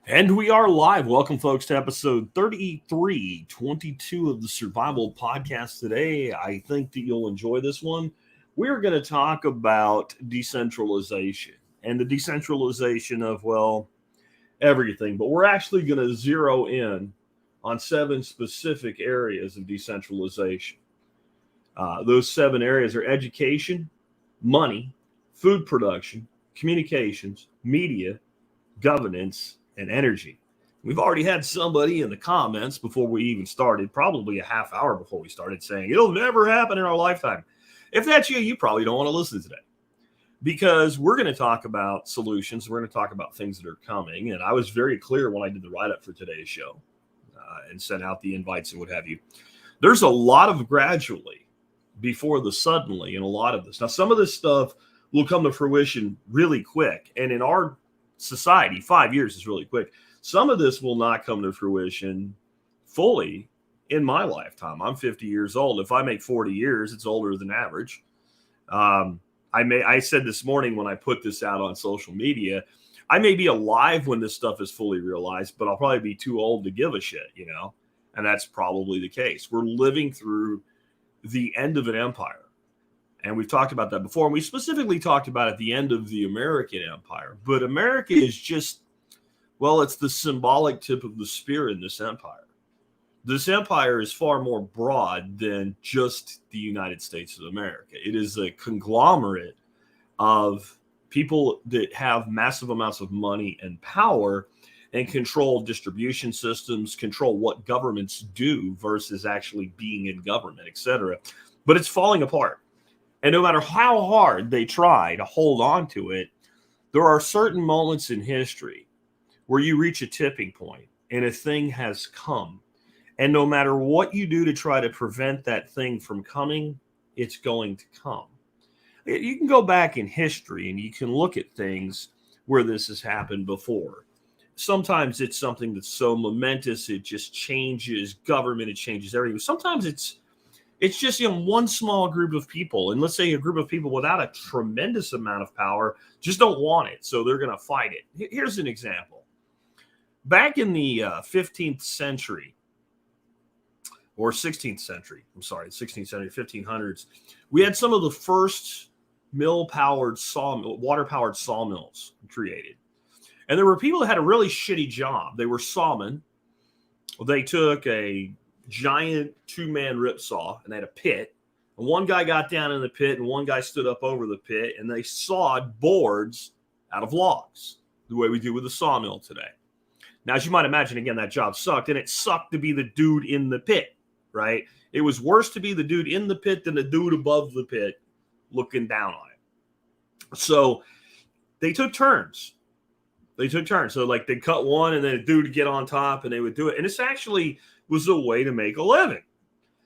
And we are live. Welcome, folks, to episode 3322 of the Survival Podcast today. I think that you'll enjoy this one. We're going to talk about decentralization and the decentralization of, well, everything. But we're actually going to zero in on 7 specific areas of decentralization. Those 7 areas are education, money, food production, communications, media, governance, and energy. We've already had somebody in the comments before we even started, probably a half hour before we started, saying it'll never happen in our lifetime. If that's you, you probably don't want to listen today, because we're going to talk about solutions. We're going to talk about things that are coming. And I was very clear when I did the write-up for today's show and sent out the invites and what have you. There's a lot of gradually before the suddenly in a lot of this. Now, some of this stuff will come to fruition really quick. And in our society, 5 years is really quick. Some of this will not come to fruition fully in my lifetime. I'm 50 years old. If I make 40 years, it's older than average. I said this morning when I put this out on social media, I may be alive when this stuff is fully realized, but I'll probably be too old to give a shit, and that's probably the case. We're living through the end of an empire. And we've talked about that before. And we specifically talked about at the end of the American Empire. But America is just, well, it's the symbolic tip of the spear in this empire. This empire is far more broad than just the United States of America. It is a conglomerate of people that have massive amounts of money and power and control distribution systems, control what governments do versus actually being in government, etc. But it's falling apart. And no matter how hard they try to hold on to it, there are certain moments in history where you reach a tipping point and a thing has come. And no matter what you do to try to prevent that thing from coming, it's going to come. You can go back in history and you can look at things where this has happened before. Sometimes it's something that's so momentous, it just changes government, it changes everything. Sometimes it's just, one small group of people, and let's say a group of people without a tremendous amount of power just don't want it, so they're going to fight it. Here's an example. Back in the 15th century, or 16th century, 1500s, we had some of the first water-powered sawmills created. And there were people that had a really shitty job. They were sawmen. They took a giant 2-man rip saw and they had a pit, and one guy got down in the pit and one guy stood up over the pit, and they sawed boards out of logs the way we do with the sawmill today. Now, as you might imagine, again, that job sucked, and it sucked to be the dude in the pit, right? It was worse to be the dude in the pit than the dude above the pit looking down on it. So they took turns. So like they'd cut one and then a dude would get on top and they would do it. And this actually was a way to make a living.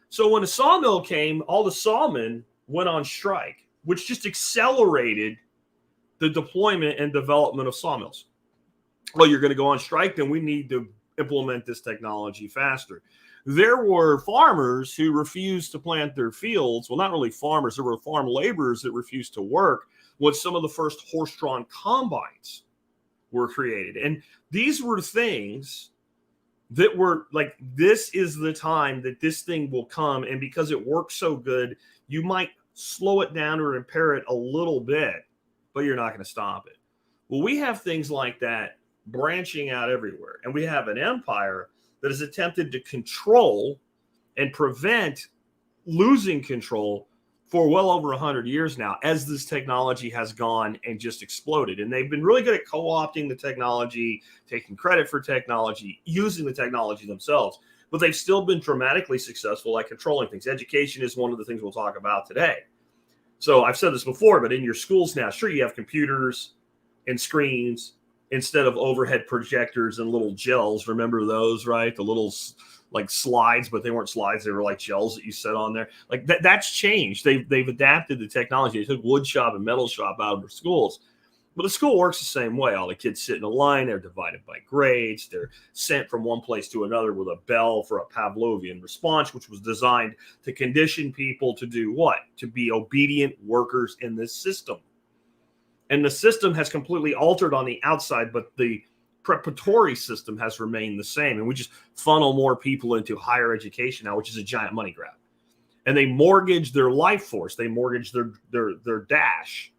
So when the sawmill came, all the sawmen went on strike, which just accelerated the deployment and development of sawmills. Well, you're going to go on strike, then we need to implement this technology faster. There were farmers who refused to plant their fields. Well, not really farmers. There were farm laborers that refused to work when some of the first horse-drawn combines were created. And these were things that were like, this is the time that this thing will come. And because it works so good, you might slow it down or impair it a little bit, but you're not going to stop it. Well, we have things like that branching out everywhere. And we have an empire that has attempted to control and prevent losing control for well over 100 years now, as this technology has gone and just exploded. And they've been really good at co-opting the technology, taking credit for technology, using the technology themselves. But they've still been dramatically successful at controlling things. Education is one of the things we'll talk about today. So I've said this before, but in your schools now, sure, you have computers and screens instead of overhead projectors and little gels. Remember those, right? The little like slides, but they weren't slides. They were like gels that you set on there. Like that's changed. They've adapted the technology. They took wood shop and metal shop out of their schools. But the school works the same way. All the kids sit in a line. They're divided by grades. They're sent from one place to another with a bell for a Pavlovian response, which was designed to condition people to do what? To be obedient workers in this system. And the system has completely altered on the outside, but the preparatory system has remained the same, and we just funnel more people into higher education now, which is a giant money grab. And they mortgage their life force, they mortgage their dash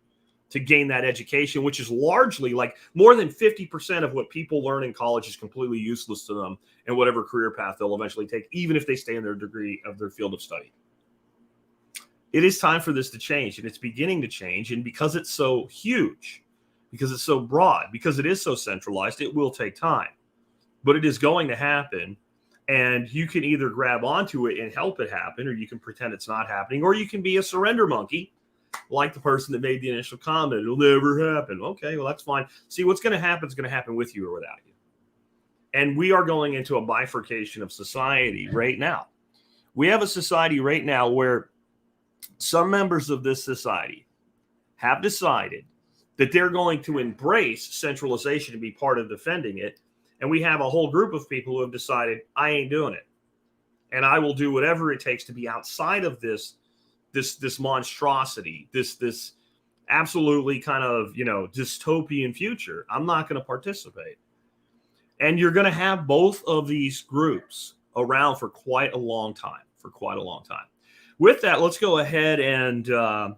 to gain that education, which is largely like more than 50% of what people learn in college is completely useless to them in whatever career path they'll eventually take, even if they stay in their degree of their field of study. It is time for this to change, and it's beginning to change. And because it's so huge, because it's so broad, because it is so centralized, it will take time, but it is going to happen. And you can either grab onto it and help it happen, or you can pretend it's not happening, or you can be a surrender monkey, like the person that made the initial comment. It'll never happen. Okay, well, that's fine. See, what's going to happen is going to happen with you or without you. And we are going into a bifurcation of society right now. We have a society right now where some members of this society have decided that they're going to embrace centralization and be part of defending it. And we have a whole group of people who have decided, I ain't doing it. And I will do whatever it takes to be outside of this monstrosity, this absolutely kind of, dystopian future. I'm not going to participate. And you're going to have both of these groups around for quite a long time, With that, let's go ahead and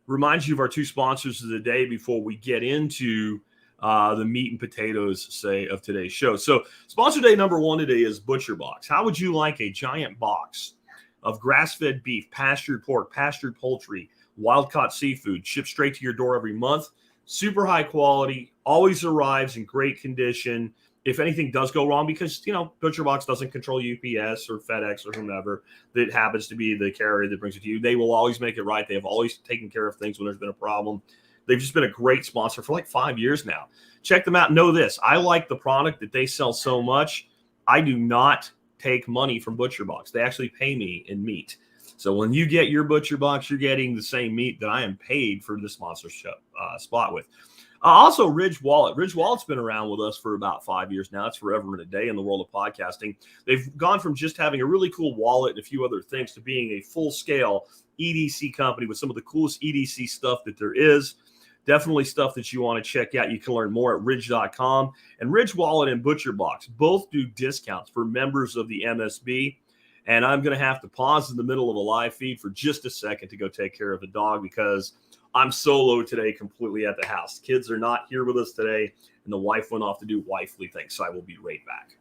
remind you of our two sponsors of the day before we get into the meat and potatoes, of today's show. So sponsor day number one today is Butcher Box. How would you like a giant box of grass-fed beef, pastured pork, pastured poultry, wild-caught seafood shipped straight to your door every month? Super high quality, always arrives in great condition. If anything does go wrong, because, Butcher Box doesn't control UPS or FedEx or whomever that happens to be the carrier that brings it to you, they will always make it right. They have always taken care of things when there's been a problem. They've just been a great sponsor for like 5 years now. Check them out. Know this. I like the product that they sell so much. I do not take money from Butcher Box. They actually pay me in meat. So when you get your Butcher Box, you're getting the same meat that I am paid for the sponsorship spot with. Also, Ridge Wallet. Ridge Wallet's been around with us for about 5 years now. It's forever and a day in the world of podcasting. They've gone from just having a really cool wallet and a few other things to being a full-scale EDC company with some of the coolest EDC stuff that there is. Definitely stuff that you want to check out. You can learn more at ridge.com. And Ridge Wallet and Butcher Box both do discounts for members of the MSB. And I'm going to have to pause in the middle of a live feed for just a second to go take care of the dog, because I'm solo today, completely at the house. Kids are not here with us today, and the wife went off to do wifely things. So I will be right back.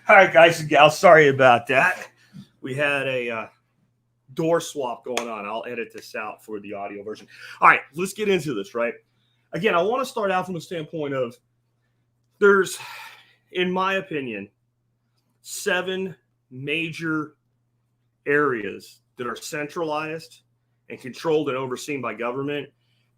All right, guys and gals, sorry about that. We had a door swap going on. I'll edit this out for the audio version. All right, let's get into this, right? Again, I want to start out from the standpoint of there's, in my opinion, 7 major areas that are centralized and controlled and overseen by government.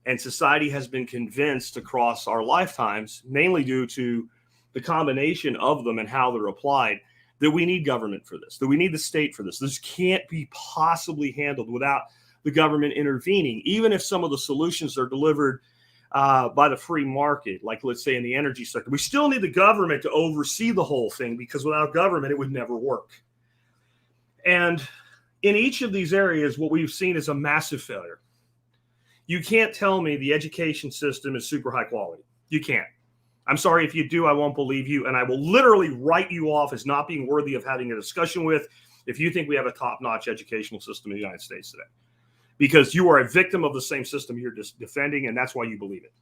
And society has been convinced across our lifetimes, mainly due to the combination of them and how they're applied, that we need government for this, that we need the state for this. This can't be possibly handled without the government intervening, even if some of the solutions are delivered by the free market, like let's say in the energy sector. We still need the government to oversee the whole thing, because without government, it would never work. And in each of these areas, what we've seen is a massive failure. You can't tell me the education system is super high quality. You can't. I'm sorry, if you do, I won't believe you, and I will literally write you off as not being worthy of having a discussion with if you think we have a top-notch educational system in the United States today. Because you are a victim of the same system you're just defending, and that's why you believe it.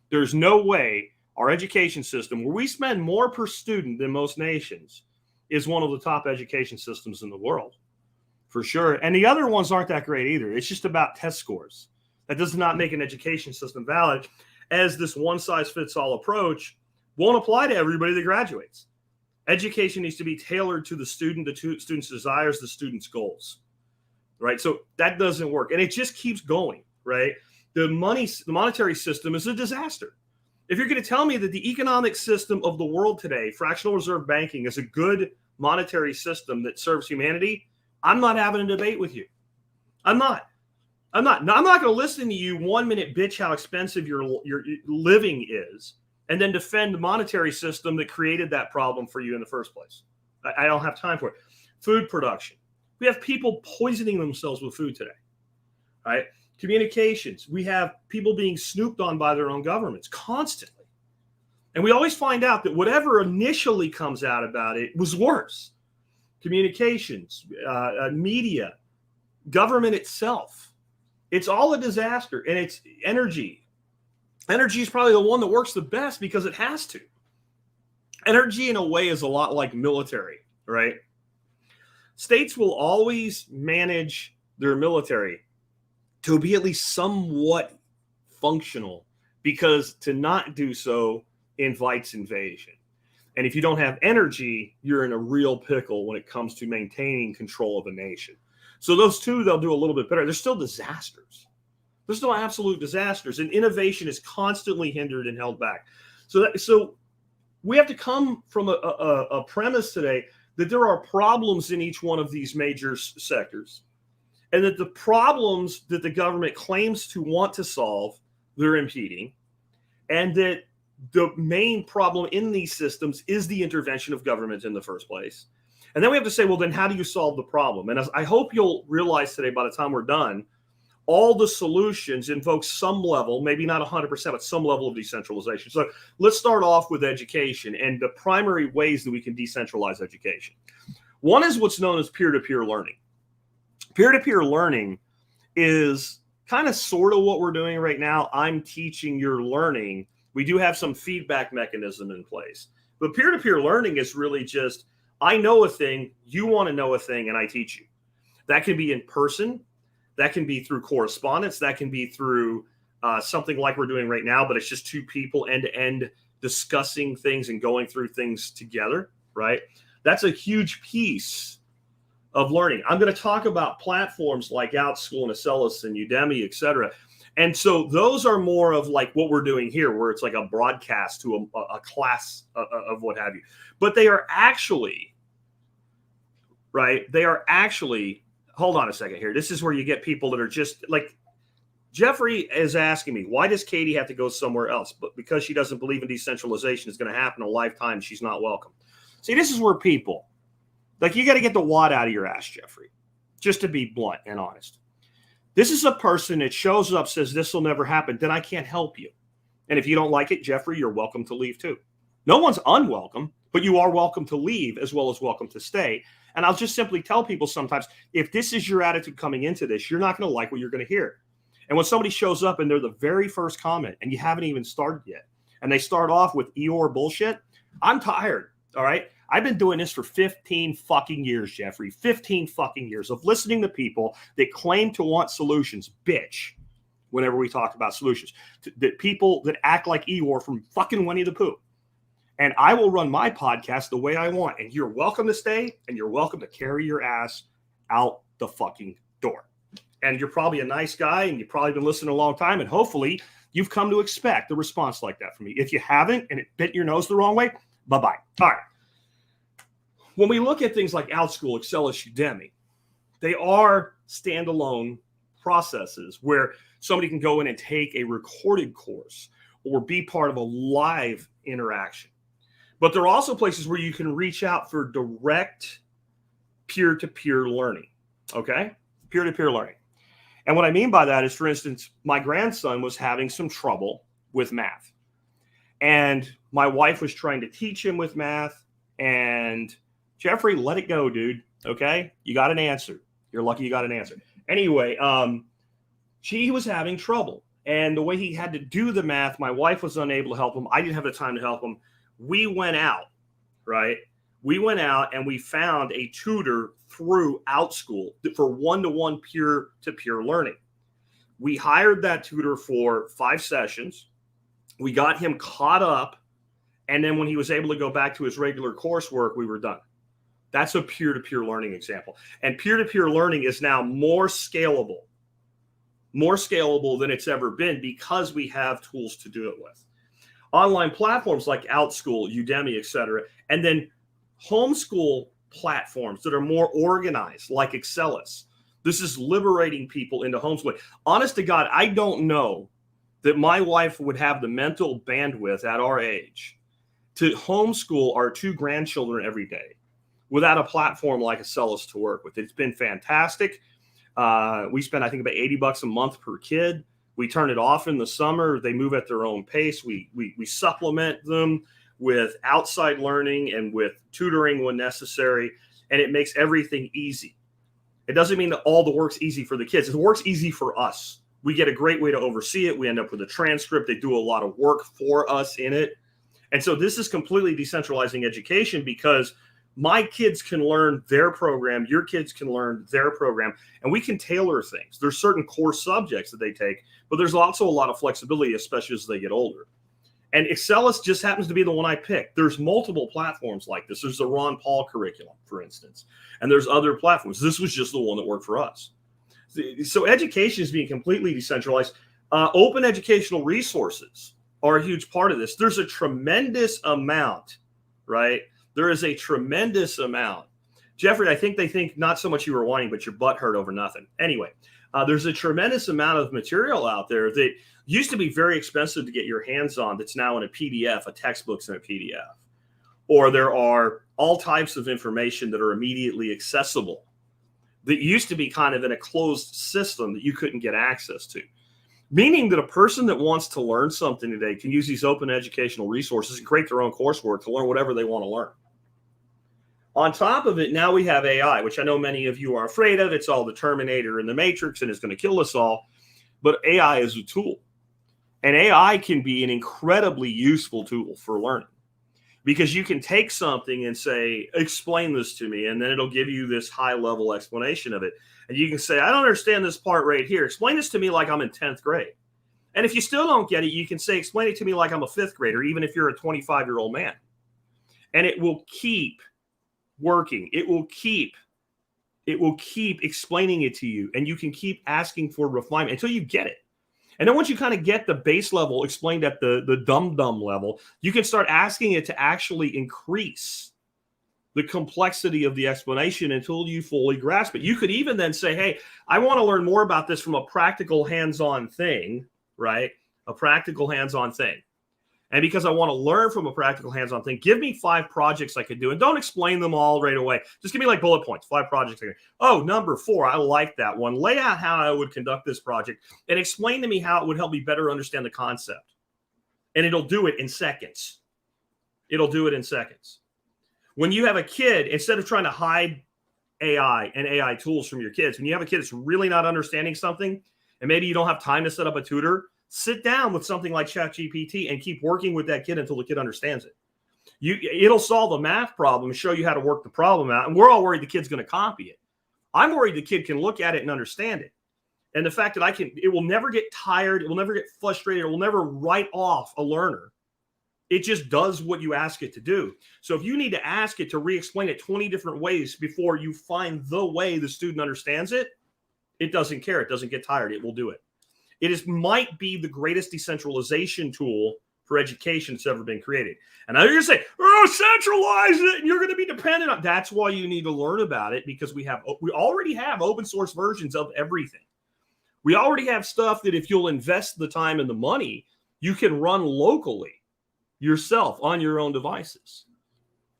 There's no way our education system, where we spend more per student than most nations, is one of the top education systems in the world, for sure. And the other ones aren't that great either. It's just about test scores. That does not make an education system valid, as this one-size-fits-all approach won't apply to everybody that graduates. Education needs to be tailored to the student, the student's desires, the student's goals, right? So that doesn't work. And it just keeps going, right? The monetary system is a disaster. If you're going to tell me that the economic system of the world today, fractional reserve banking, is a good monetary system that serves humanity, I'm not having a debate with you. I'm not going to listen to you 1 minute bitch how expensive your living is, and then defend the monetary system that created that problem for you in the first place. I don't have time for it. Food production. We have people poisoning themselves with food today, right? Communications. We have people being snooped on by their own governments constantly. And we always find out that whatever initially comes out about it was worse. Communications, media, government itself. It's all a disaster. And it's energy. Energy is probably the one that works the best because it has to. Energy, in a way, is a lot like military, right? States will always manage their military to be at least somewhat functional, because to not do so invites invasion. And if you don't have energy, you're in a real pickle when it comes to maintaining control of a nation. So those two, they'll do a little bit better. They're still disasters. They're still absolute disasters. And innovation is constantly hindered and held back. So we have to come from a premise today that there are problems in each one of these major sectors, and that the problems that the government claims to want to solve, they're impeding, and that the main problem in these systems is the intervention of government in the first place. And then we have to say, well, then how do you solve the problem? And I hope you'll realize today, by the time we're done, all the solutions invoke some level, maybe not 100%, but some level of decentralization. So let's start off with education and the primary ways that we can decentralize education. One is what's known as peer-to-peer learning. Peer-to-peer learning is kind of sort of what we're doing right now. I'm teaching, you're learning. We do have some feedback mechanism in place. But peer-to-peer learning is really just, I know a thing, you want to know a thing, and I teach you. That can be in person. That can be through correspondence. That can be through something like we're doing right now, but it's just two people end-to-end discussing things and going through things together, right? That's a huge piece of learning. I'm going to talk about platforms like OutSchool and Acellus and Udemy, et cetera. And so those are more of like what we're doing here, where it's like a broadcast to a class of what have you. But they are actually, right? They are actually, hold on a second here. This is where you get people that are just like, Jeffrey is asking me, why does Katie have to go somewhere else? But because she doesn't believe in decentralization is going to happen in a lifetime, she's not welcome. See, this is where people, like, you got to get the wad out of your ass, Jeffrey, just to be blunt and honest. This is a person that shows up, says this will never happen, then I can't help you. And if you don't like it, Jeffrey, you're welcome to leave too. No one's unwelcome, but you are welcome to leave as well as welcome to stay. And I'll just simply tell people sometimes, if this is your attitude coming into this, you're not going to like what you're going to hear. And when somebody shows up and they're the very first comment and you haven't even started yet, and they start off with Eeyore bullshit, I'm tired, all right? I've been doing this for 15 fucking years, Jeffrey. 15 fucking years of listening to people that claim to want solutions, bitch, whenever we talk about solutions. That people that act like Eeyore from fucking Winnie the Pooh. And I will run my podcast the way I want. And you're welcome to stay, and you're welcome to carry your ass out the fucking door. And you're probably a nice guy, and you've probably been listening a long time, and hopefully you've come to expect a response like that from me. If you haven't, and it bit your nose the wrong way, bye-bye. All right. when we look at things like OutSchool, Excellus, Udemy, they are standalone processes where somebody can go in and take a recorded course or be part of a live interaction. But there are also places where you can reach out for direct peer-to-peer learning, okay? Peer-to-peer learning. And what I mean by that is, for instance, my grandson was having some trouble with math. And my wife was trying to teach him with math. And Jeffrey, let it go, dude, okay? You got an answer. You're lucky you got an answer. Anyway, he was having trouble. And the way he had to do the math, my wife was unable to help him. I didn't have the time to help him. We went out, right? We went out and we found a tutor through OutSchool for one-to-one peer-to-peer learning. We hired that tutor for 5 sessions. We got him caught up. And then when he was able to go back to his regular coursework, we were done. That's a peer-to-peer learning example. And peer-to-peer learning is now more scalable than it's ever been because we have tools to do it with. Online platforms like OutSchool, Udemy, etc., and then homeschool platforms that are more organized like Excellus. This is liberating people into homeschooling. Honest to God, I don't know that my wife would have the mental bandwidth at our age to homeschool our 2 grandchildren every day without a platform like Excellus to work with. It's been fantastic. We spend, I think, about $80 a month per kid. We turn it off in the summer. They move at their own pace. We supplement them with outside learning and with tutoring when necessary, and it makes everything easy. It doesn't mean that all the work's easy for the kids. The work's easy for us. We get a great way to oversee it. We end up with a transcript. They do a lot of work for us in it. And so this is completely decentralizing education because my kids can learn their program, your kids can learn their program, and we can tailor things. There's certain core subjects that they take, but there's also a lot of flexibility, especially as they get older. And Excellus just happens to be the one I picked. There's multiple platforms like this. There's the Ron Paul curriculum, for instance, and there's other platforms. This was just the one that worked for us. So education is being completely decentralized. Open educational resources are a huge part of this. There's a tremendous amount, right? There is a tremendous amount. Jeffrey, I think they think not so much you were whining, but your butt hurt over nothing. Anyway, there's a tremendous amount of material out there that used to be very expensive to get your hands on that's now in a PDF, a textbook's in a PDF. Or there are all types of information that are immediately accessible that used to be kind of in a closed system that you couldn't get access to. Meaning that a person that wants to learn something today can use these open educational resources and create their own coursework to learn whatever they want to learn. On top of it, now we have AI, which I know many of you are afraid of. It's all the Terminator and the Matrix and it's going to kill us all. But AI is a tool. And AI can be an incredibly useful tool for learning. Because you can take something and say, explain this to me, and then it'll give you this high-level explanation of it. And you can say, I don't understand this part right here. Explain this to me like I'm in 10th grade. And if you still don't get it, you can say, explain it to me like I'm a 5th grader, even if you're a 25-year-old man. And it will keep working. It will keep explaining it to you, and you can keep asking for refinement until you get it. And then once you kind of get the base level explained at the dumb level, you can start asking it to actually increase the complexity of the explanation until you fully grasp it. You could even then say, hey, I want to learn more about this from a practical hands-on thing, right? A practical hands-on thing. And because I want to learn from a practical hands-on thing, give me 5 projects I could do. And don't explain them all right away. Just give me like bullet points, 5 projects. Oh, number 4, I like that one. Lay out how I would conduct this project and explain to me how it would help me better understand the concept. And it'll do it in seconds. It'll do it in seconds. When you have a kid, instead of trying to hide AI and AI tools from your kids, when you have a kid that's really not understanding something, and maybe you don't have time to set up a tutor, sit down with something like ChatGPT and keep working with that kid until the kid understands it. It'll solve a math problem and show you how to work the problem out. And we're all worried the kid's going to copy it. I'm worried the kid can look at it and understand it. And the fact that it will never get tired. It will never get frustrated. It will never write off a learner. It just does what you ask it to do. So if you need to ask it to re-explain it 20 different ways before you find the way the student understands it, it doesn't care. It doesn't get tired. It will do it. Might be the greatest decentralization tool for education that's ever been created. And now you're going to say, oh, centralize it, and you're going to be dependent on. That's why you need to learn about it, because we already have open source versions of everything. We already have stuff that if you'll invest the time and the money, you can run locally yourself on your own devices.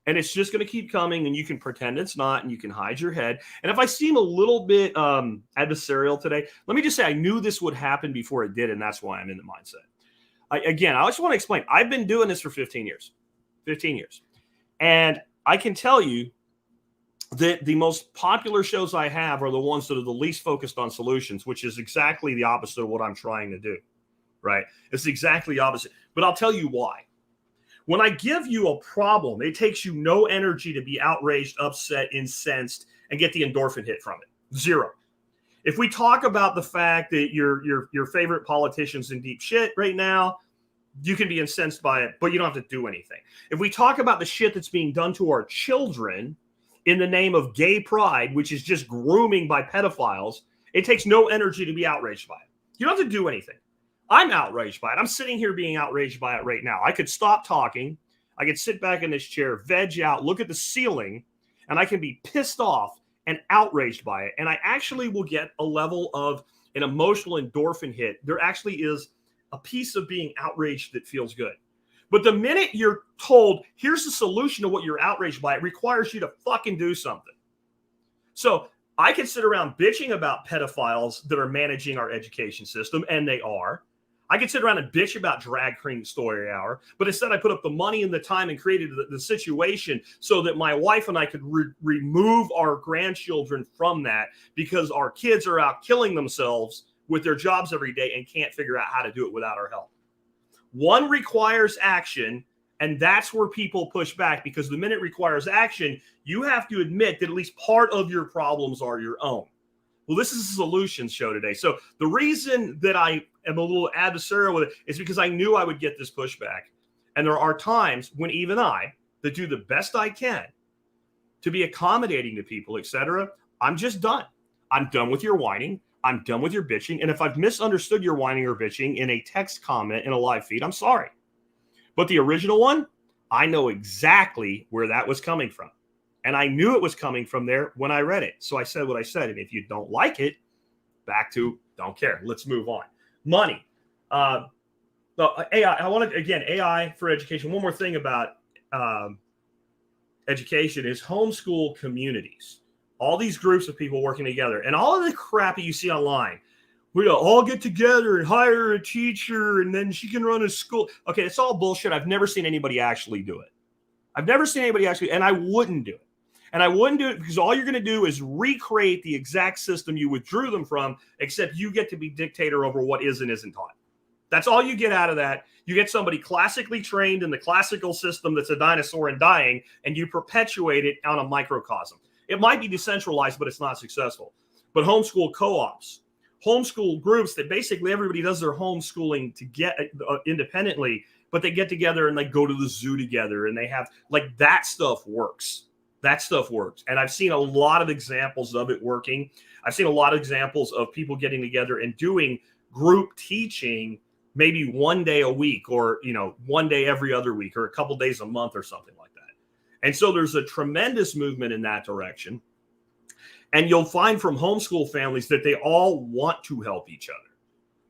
And it's just going to keep coming, and you can pretend it's not, and you can hide your head. And if I seem a little bit adversarial today, let me just say I knew this would happen before it did, and that's why I'm in the mindset. I just want to explain. I've been doing this for 15 years. 15 years. And I can tell you that the most popular shows I have are the ones that are the least focused on solutions, which is exactly the opposite of what I'm trying to do, right? It's exactly the opposite. But I'll tell you why. When I give you a problem, it takes you no energy to be outraged, upset, incensed, and get the endorphin hit from it. Zero. If we talk about the fact that your favorite politician's in deep shit right now, you can be incensed by it, but you don't have to do anything. If we talk about the shit that's being done to our children in the name of gay pride, which is just grooming by pedophiles, it takes no energy to be outraged by it. You don't have to do anything. I'm outraged by it. I'm sitting here being outraged by it right now. I could stop talking. I could sit back in this chair, veg out, look at the ceiling, and I can be pissed off and outraged by it. And I actually will get a level of an emotional endorphin hit. There actually is a piece of being outraged that feels good. But the minute you're told, here's the solution to what you're outraged by, it requires you to fucking do something. So I can sit around bitching about pedophiles that are managing our education system, and they are. I could sit around and bitch about Drag Queen Story Hour, but instead I put up the money and the time and created the situation so that my wife and I could remove our grandchildren from that, because our kids are out killing themselves with their jobs every day and can't figure out how to do it without our help. One requires action, and that's where people push back, because the minute it requires action, you have to admit that at least part of your problems are your own. Well, this is a solutions show today. So the reason that I am a little adversarial with it is because I knew I would get this pushback. And there are times when even I, that do the best I can to be accommodating to people, etc., I'm just done. I'm done with your whining. I'm done with your bitching. And if I've misunderstood your whining or bitching in a text comment in a live feed, I'm sorry. But the original one, I know exactly where that was coming from. And I knew it was coming from there when I read it. So I said what I said. And if you don't like it, back to don't care. Let's move on. Money. AI. I want to, again, AI for education. One more thing about education is homeschool communities. All these groups of people working together. And all of the crap that you see online. We all get together and hire a teacher, and then she can run a school. Okay, it's all bullshit. I've never seen anybody actually do it. I've never seen anybody actually, and I wouldn't do it. And I wouldn't do it because all you're going to do is recreate the exact system you withdrew them from, except you get to be dictator over what is and isn't taught. That's all you get out of that. You get somebody classically trained in the classical system that's a dinosaur and dying, and you perpetuate it on a microcosm. It might be decentralized, but it's not successful. But homeschool co-ops, homeschool groups that basically everybody does their homeschooling to get independently, but they get together and they go to the zoo together, and they have like that stuff works. That stuff works. And I've seen a lot of examples of it working. I've seen a lot of examples of people getting together and doing group teaching maybe one day a week, or, one day every other week, or a couple days a month or something like that. And so there's a tremendous movement in that direction. And you'll find from homeschool families that they all want to help each other.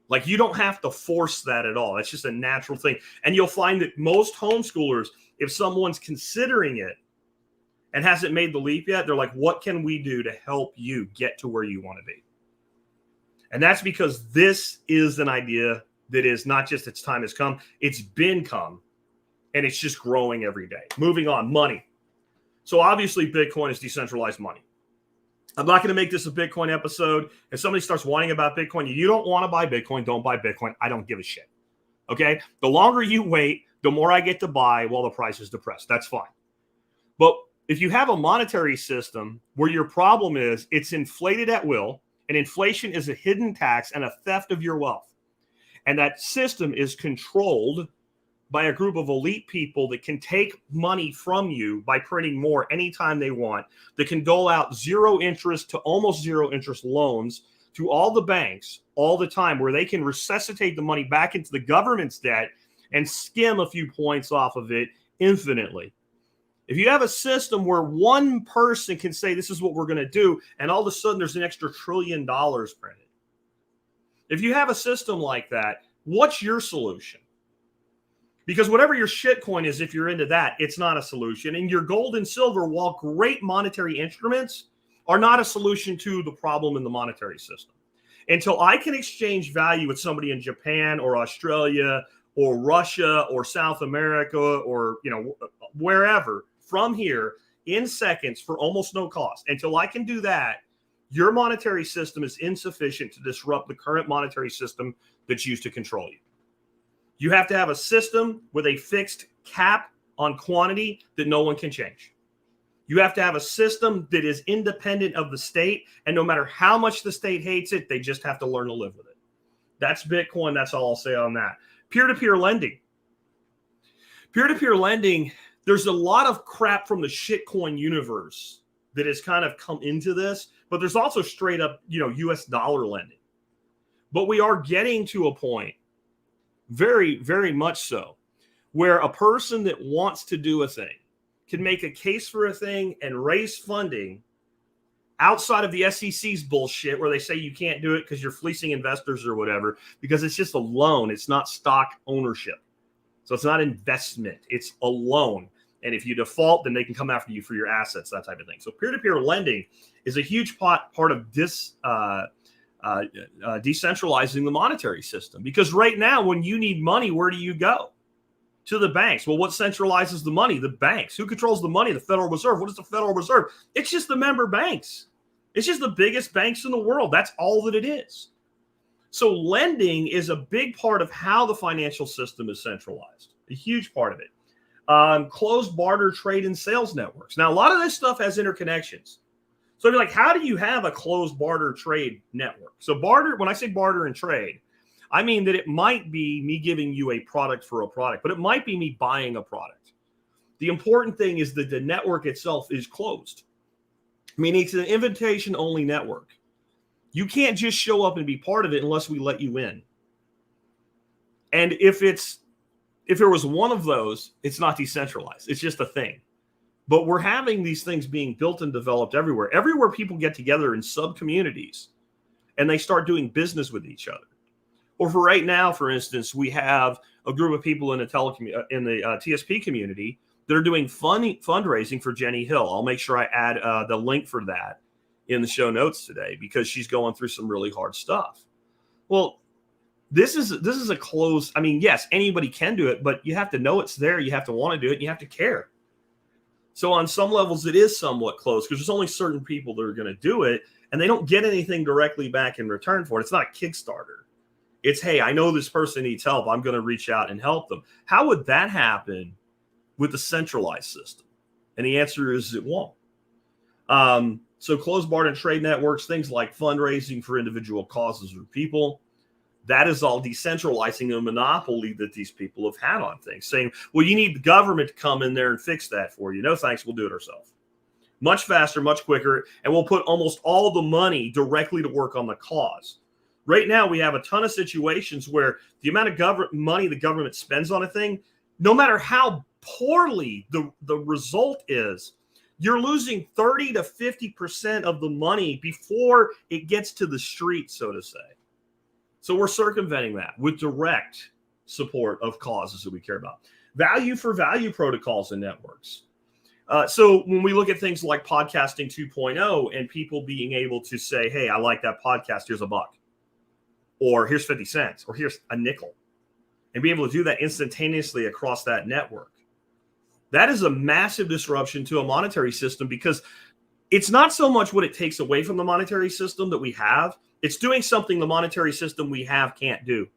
Like, you don't have to force that at all. That's just a natural thing. And you'll find that most homeschoolers, if someone's considering it and hasn't made the leap yet, they're like, what can we do to help you get to where you want to be? And that's because this is an idea that is not just its time has come, it's been come, and it's just growing every day. Moving on, money. So obviously Bitcoin is decentralized money. I'm not going to make this a Bitcoin episode. If somebody starts whining about Bitcoin, you don't want to buy Bitcoin, don't buy Bitcoin. I don't give a shit. Okay? The longer you wait, the more I get to buy while the price is depressed. That's fine. But if you have a monetary system where your problem is it's inflated at will, and inflation is a hidden tax and a theft of your wealth, and that system is controlled by a group of elite people that can take money from you by printing more anytime they want, that can dole out zero interest to almost zero interest loans to all the banks all the time, where they can resuscitate the money back into the government's debt and skim a few points off of it infinitely. If you have a system where one person can say, this is what we're going to do, and all of a sudden there's an extra $1 trillion printed. If you have a system like that, what's your solution? Because whatever your shitcoin is, if you're into that, it's not a solution. And your gold and silver, while great monetary instruments, are not a solution to the problem in the monetary system. Until I can exchange value with somebody in Japan or Australia or Russia or South America or, wherever from here in seconds for almost no cost, until I can do that, your monetary system is insufficient to disrupt the current monetary system that's used to control you. You have to have a system with a fixed cap on quantity that no one can change. You have to have a system that is independent of the state, and no matter how much the state hates it, they just have to learn to live with it. That's Bitcoin. That's all I'll say on that. Peer-to-peer lending. Peer-to-peer lending, there's a lot of crap from the shitcoin universe that has kind of come into this, but there's also straight up, US dollar lending. But we are getting to a point, very, very much so, where a person that wants to do a thing can make a case for a thing and raise funding outside of the SEC's bullshit where they say you can't do it because you're fleecing investors or whatever, because it's just a loan. It's not stock ownership. So it's not investment. It's a loan. And if you default, then they can come after you for your assets, that type of thing. So peer-to-peer lending is a huge part of decentralizing the monetary system. Because right now, when you need money, where do you go? To the banks. Well, what centralizes the money? The banks. Who controls the money? The Federal Reserve. What is the Federal Reserve? It's just the member banks. It's just the biggest banks in the world. That's all that it is. So lending is a big part of how the financial system is centralized. A huge part of it. Closed barter trade and sales networks. Now, a lot of this stuff has interconnections. So you're like, how do you have a closed barter trade network? So barter, when I say barter and trade, I mean that it might be me giving you a product for a product, but it might be me buying a product. The important thing is that the network itself is closed. I mean, it's an invitation-only network. You can't just show up and be part of it unless we let you in. And if there was one of those, it's not decentralized. It's just a thing. But we're having these things being built and developed everywhere. Everywhere people get together in sub-communities and they start doing business with each other. Or for right now, for instance, we have a group of people in the TSP community that are doing fundraising for Jenny Hill. I'll make sure I add the link for that in the show notes today because she's going through some really hard stuff. Well, this is a closed. I mean, yes, anybody can do it, but you have to know it's there. You have to want to do it. And you have to care. So on some levels, it is somewhat closed because there's only certain people that are going to do it, and they don't get anything directly back in return for it. It's not a Kickstarter. It's, hey, I know this person needs help. I'm going to reach out and help them. How would that happen with the centralized system? And the answer is it won't. So closed barter and trade networks, things like fundraising for individual causes or people, that is all decentralizing a monopoly that these people have had on things, saying, well, you need the government to come in there and fix that for you. No, thanks. We'll do it ourselves. Much faster, much quicker, and we'll put almost all the money directly to work on the cause. Right now, we have a ton of situations where the amount of money the government spends on a thing, no matter how poorly the result is, you're losing 30 to 50% of the money before it gets to the street, so to say. So we're circumventing that with direct support of causes that we care about. Value for value protocols and networks. So when we look at things like podcasting 2.0 and people being able to say, hey, I like that podcast, here's $1. Or here's 50 cents, or here's a nickel, and be able to do that instantaneously across that network. That is a massive disruption to a monetary system because it's not so much what it takes away from the monetary system that we have. It's doing something the monetary system we have can't do. Do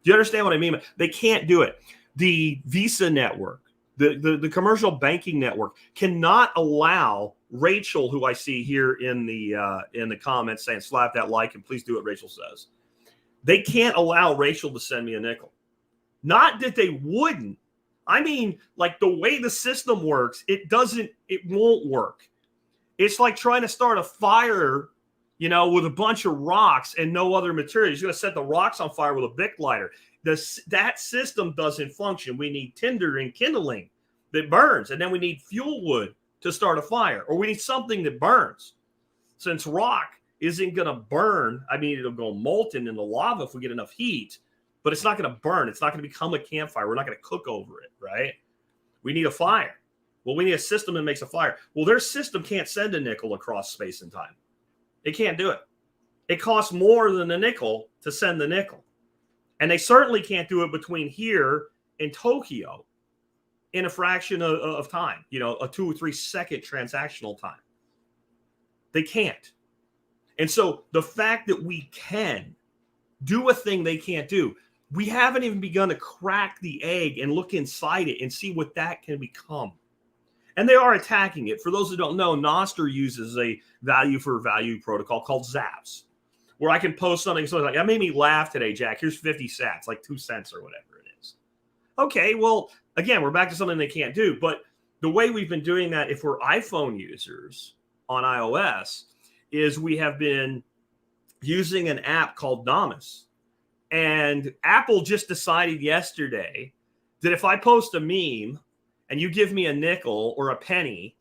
you understand what I mean? They can't do it. The Visa network, the commercial banking network cannot allow Rachel, who I see here in the comments saying slap that like and please do what Rachel says. They can't allow Rachel to send me a nickel. Not that they wouldn't. I mean, like the way the system works, it won't work. It's like trying to start a fire, with a bunch of rocks and no other material. You're going to set the rocks on fire with a Bic lighter. that system doesn't function. We need tinder and kindling that burns, and then we need fuel wood to start a fire, or we need something that burns. Since rock isn't going to burn, I mean, it'll go molten in the lava if we get enough heat, but it's not going to burn. It's not going to become a campfire. We're not going to cook over it, right? We need a fire. Well, we need a system that makes a fire. Well, their system can't send a nickel across space and time. It can't do it. It costs more than the nickel to send the nickel. And they certainly can't do it between here and Tokyo in a fraction of time, a 2 or 3 second transactional time. They can't. And so the fact that we can do a thing they can't do, we haven't even begun to crack the egg and look inside it and see what that can become. And they are attacking it. For those who don't know, Nostr uses a value for value protocol called ZAPs, where I can post something like, that made me laugh today, Jack. Here's 50 sats, like 2 cents or whatever it is. Okay, well, again, we're back to something they can't do. But the way we've been doing that, if we're iPhone users on iOS, is we have been using an app called Damus. And Apple just decided yesterday that if I post a meme and you give me a nickel or a penny,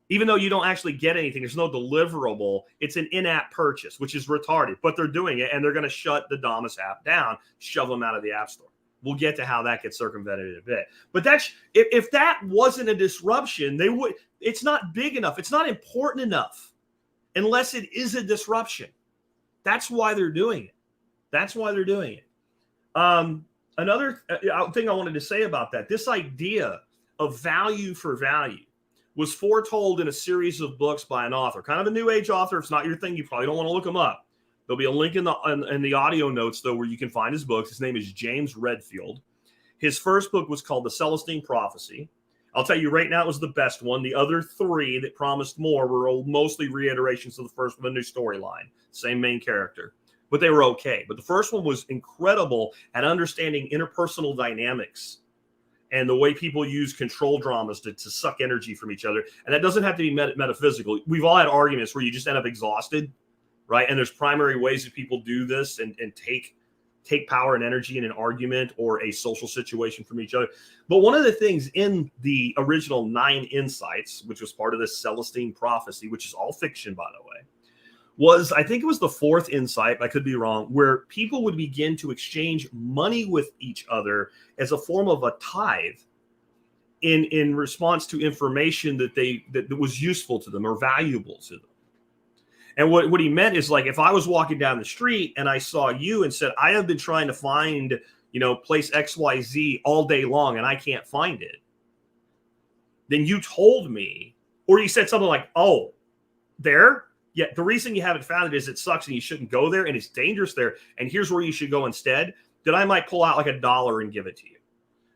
even though you don't actually get anything, there's no deliverable, it's an in-app purchase, which is retarded. But they're doing it, and they're going to shut the Damus app down, shove them out of the App Store. We'll get to how that gets circumvented in a bit. But that's if that wasn't a disruption, they would. It's not big enough. It's not important enough unless it is a disruption. That's why they're doing it. That's why they're doing it. Another thing I wanted to say about that, this idea of value for value was foretold in a series of books by an author, kind of a new age author. If it's not your thing, you probably don't want to look him up. There'll be a link in the audio notes, though, where you can find his books. His name is James Redfield. His first book was called The Celestine Prophecy. I'll tell you right now, it was the best one. The other 3 that promised more were mostly reiterations of the first one, a new storyline, same main character, but they were okay. But the first one was incredible at understanding interpersonal dynamics and the way people use control dramas to suck energy from each other. And that doesn't have to be metaphysical. We've all had arguments where you just end up exhausted, right? And there's primary ways that people do this and take power and energy in an argument or a social situation from each other. But one of the things in the original 9 insights, which was part of this Celestine Prophecy, which is all fiction, by the way, was, I think it was the 4th insight, I could be wrong, where people would begin to exchange money with each other as a form of a tithe in response to information that was useful to them or valuable to them. And what he meant is, like, if I was walking down the street and I saw you and said, I have been trying to find, place XYZ all day long and I can't find it, then you told me, or you said something like, oh, there? Yeah, the reason you haven't found it is it sucks and you shouldn't go there and it's dangerous there. And here's where you should go instead. Then I might pull out like $1 and give it to you.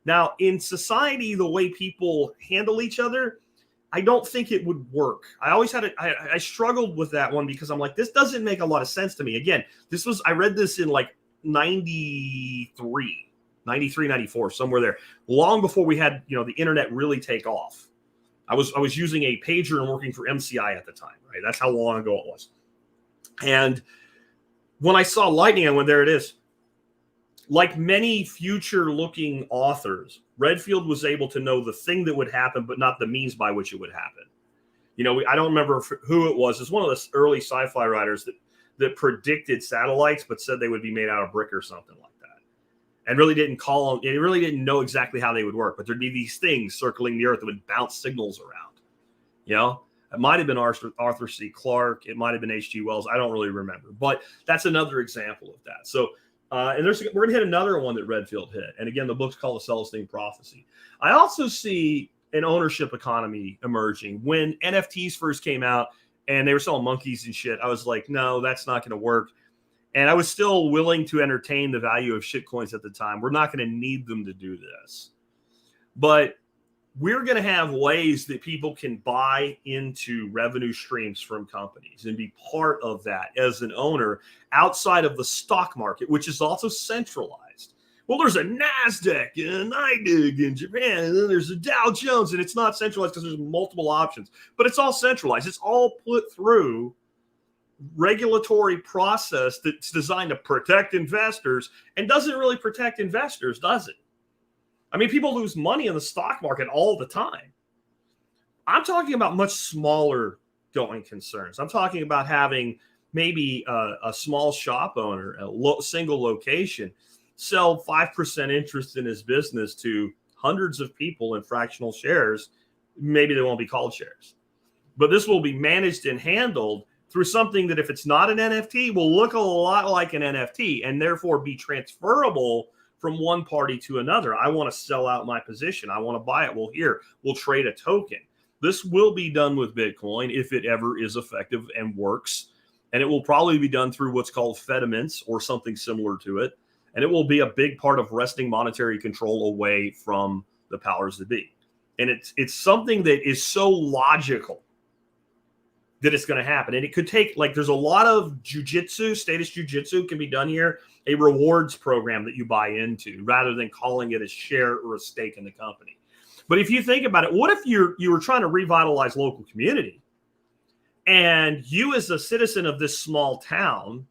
Now, in society, the way people handle each other, I don't think it would work. I struggled with that one because I'm like, this doesn't make a lot of sense to me. Again, I read this in like 93, 94, somewhere there, long before we had, the internet really take off. I was using a pager and working for MCI at the time, right? That's how long ago it was. And when I saw lightning, I went, there it is. Like many future-looking authors, Redfield was able to know the thing that would happen, but not the means by which it would happen. I don't remember who it was. It's one of the early sci-fi writers that predicted satellites, but said they would be made out of brick or something like that. And really didn't really didn't know exactly how they would work, but there'd be these things circling the Earth that would bounce signals around. It might have been Arthur C. Clarke. It might have been H.G. Wells. I don't really remember, but that's another example of that. So, and we're going to hit another one that Redfield hit. And again, the book's called The Celestine Prophecy. I also see an ownership economy emerging. When NFTs first came out and they were selling monkeys and shit, I was like, no, that's not going to work. And I was still willing to entertain the value of shitcoins at the time. We're not going to need them to do this. But we're going to have ways that people can buy into revenue streams from companies and be part of that as an owner outside of the stock market, which is also centralized. Well, there's a NASDAQ and NYDIG in Japan, and then there's a Dow Jones, and it's not centralized because there's multiple options. But it's all centralized. It's all put through regulatory process that's designed to protect investors and doesn't really protect investors, does it? I mean, people lose money in the stock market all the time. I'm talking about much smaller going concerns. I'm talking about having maybe a small shop owner, a single location, sell 5% interest in his business to hundreds of people in fractional shares. Maybe they won't be called shares, but this will be managed and handled through something that, if it's not an NFT, will look a lot like an NFT and therefore be transferable from one party to another. I want to sell out my position. I want to buy it. Well, here, we'll trade a token. This will be done with Bitcoin if it ever is effective and works. And it will probably be done through what's called fediments or something similar to it. And it will be a big part of wresting monetary control away from the powers that be. And it's something that is so logical that it's going to happen. And it could take, like, there's a lot of jujitsu, status jujitsu can be done here, a rewards program that you buy into rather than calling it a share or a stake in the company. But if you think about it, what if you were trying to revitalize local community and you, as a citizen of this small town,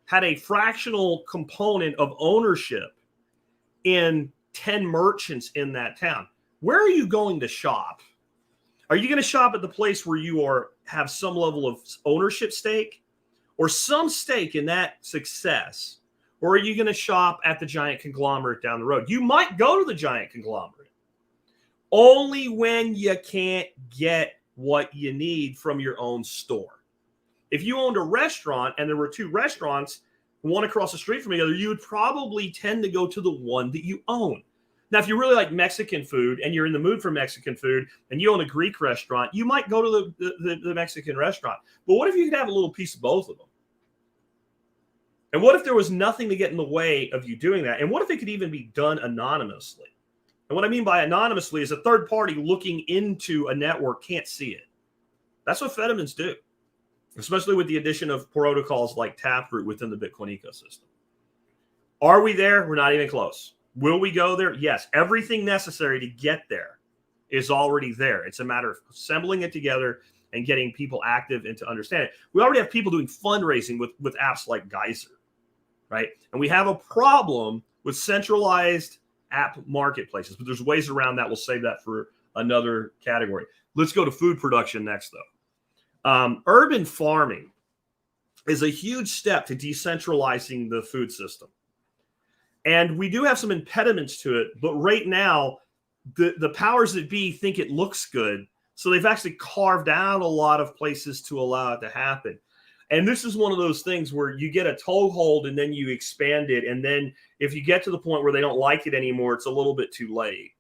had a fractional component of ownership in 10 merchants in that town? Where are you going to shop? Are you going to shop at the place where you have some level of ownership stake or some stake in that success? Or are you going to shop at the giant conglomerate down the road? You might go to the giant conglomerate only when you can't get what you need from your own store. If you owned a restaurant and there were two restaurants, one across the street from each other, you would probably tend to go to the one that you own. Now, if you really like Mexican food and you're in the mood for Mexican food and you own a Greek restaurant, you might go to the Mexican restaurant. But what if you could have a little piece of both of them? And what if there was nothing to get in the way of you doing that? And what if it could even be done anonymously? And what I mean by anonymously is a third party looking into a network can't see it. That's what fediments do, especially with the addition of protocols like Taproot within the Bitcoin ecosystem. Are we there? We're not even close. Will we go there? Yes. Everything necessary to get there is already there. It's a matter of assembling it together and getting people active and to understand it. We already have people doing fundraising with apps like Geyser, right? And we have a problem with centralized app marketplaces, but there's ways around that. We'll save that for another category. Let's go to food production next, though. Urban farming is a huge step to decentralizing the food system. And we do have some impediments to it, but right now, the powers that be think it looks good. So they've actually carved out a lot of places to allow it to happen. And this is one of those things where you get a toehold and then you expand it. And then if you get to the point where they don't like it anymore, it's a little bit too late.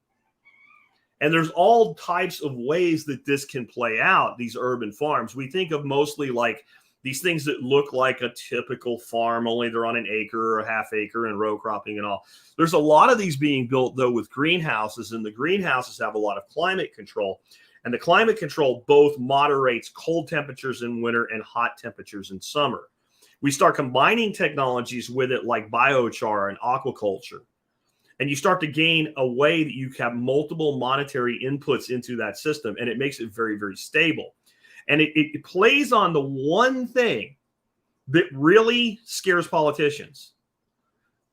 And there's all types of ways that this can play out, these urban farms. We think of mostly like these things that look like a typical farm, only they're on an acre or a half acre and row cropping and all. There's a lot of these being built, though, with greenhouses, and the greenhouses have a lot of climate control. And the climate control both moderates cold temperatures in winter and hot temperatures in summer. We start combining technologies with it like biochar and aquaculture. And you start to gain a way that you have multiple monetary inputs into that system, and it makes it very, very stable. And it plays on the one thing that really scares politicians: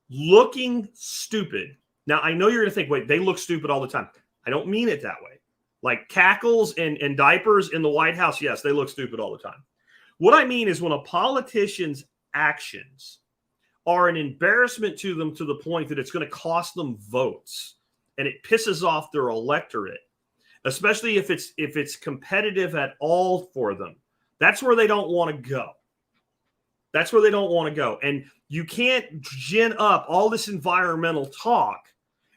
looking stupid. Now, I know you're going to think, wait, they look stupid all the time. I don't mean it that way. Like cackles and diapers in the White House, yes, they look stupid all the time. What I mean is when a politician's actions are an embarrassment to them to the point that it's going to cost them votes and it pisses off their electorate, especially if it's competitive at all for them. That's where they don't want to go. That's where they don't want to go. And you can't gin up all this environmental talk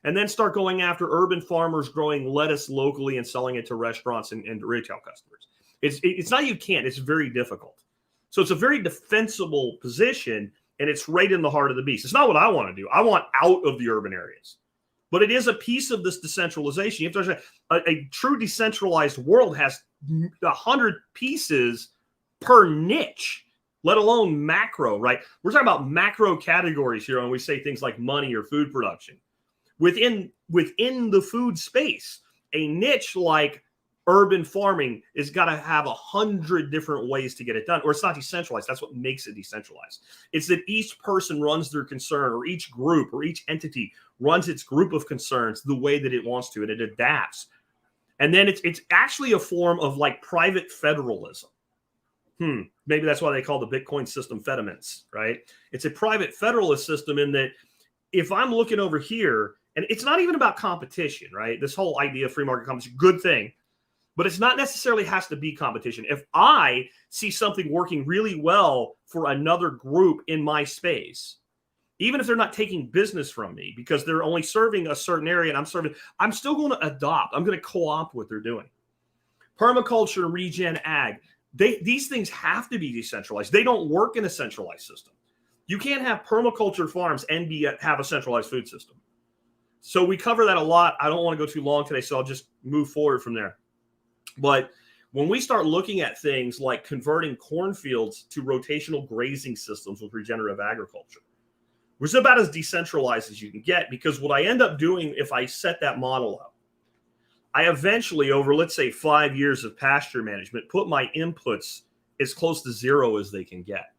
and then start going after urban farmers growing lettuce locally and selling it to restaurants and retail customers. It's not you can't, it's very difficult. So it's a very defensible position, and it's right in the heart of the beast. It's not what I want to do. I want out of the urban areas. But it is a piece of this decentralization. You have to understand, a true decentralized world has 100 pieces per niche, let alone macro, right? We're talking about macro categories here when we say things like money or food production. Within the food space, a niche like Urban farming is got to have 100 different ways to get it done, or it's not decentralized. That's what makes it decentralized. It's that each person runs their concern, or each group or each entity runs its group of concerns the way that it wants to, and it adapts. And then it's actually a form of like private federalism. Maybe that's why they call the Bitcoin system Fediments, right? It's a private federalist system in that if I'm looking over here, and it's not even about competition, right? This whole idea of free market competition, good thing. But it's not necessarily has to be competition. If I see something working really well for another group in my space, even if they're not taking business from me because they're only serving a certain area and I'm still going to adopt. I'm going to co-opt what they're doing. Permaculture, regen ag, these things have to be decentralized. They don't work in a centralized system. You can't have permaculture farms and have a centralized food system. So we cover that a lot. I don't want to go too long today, so I'll just move forward from there. But when we start looking at things like converting cornfields to rotational grazing systems with regenerative agriculture, which is about as decentralized as you can get, because what I end up doing if I set that model up, I eventually, over, let's say, 5 years of pasture management, put my inputs as close to zero as they can get.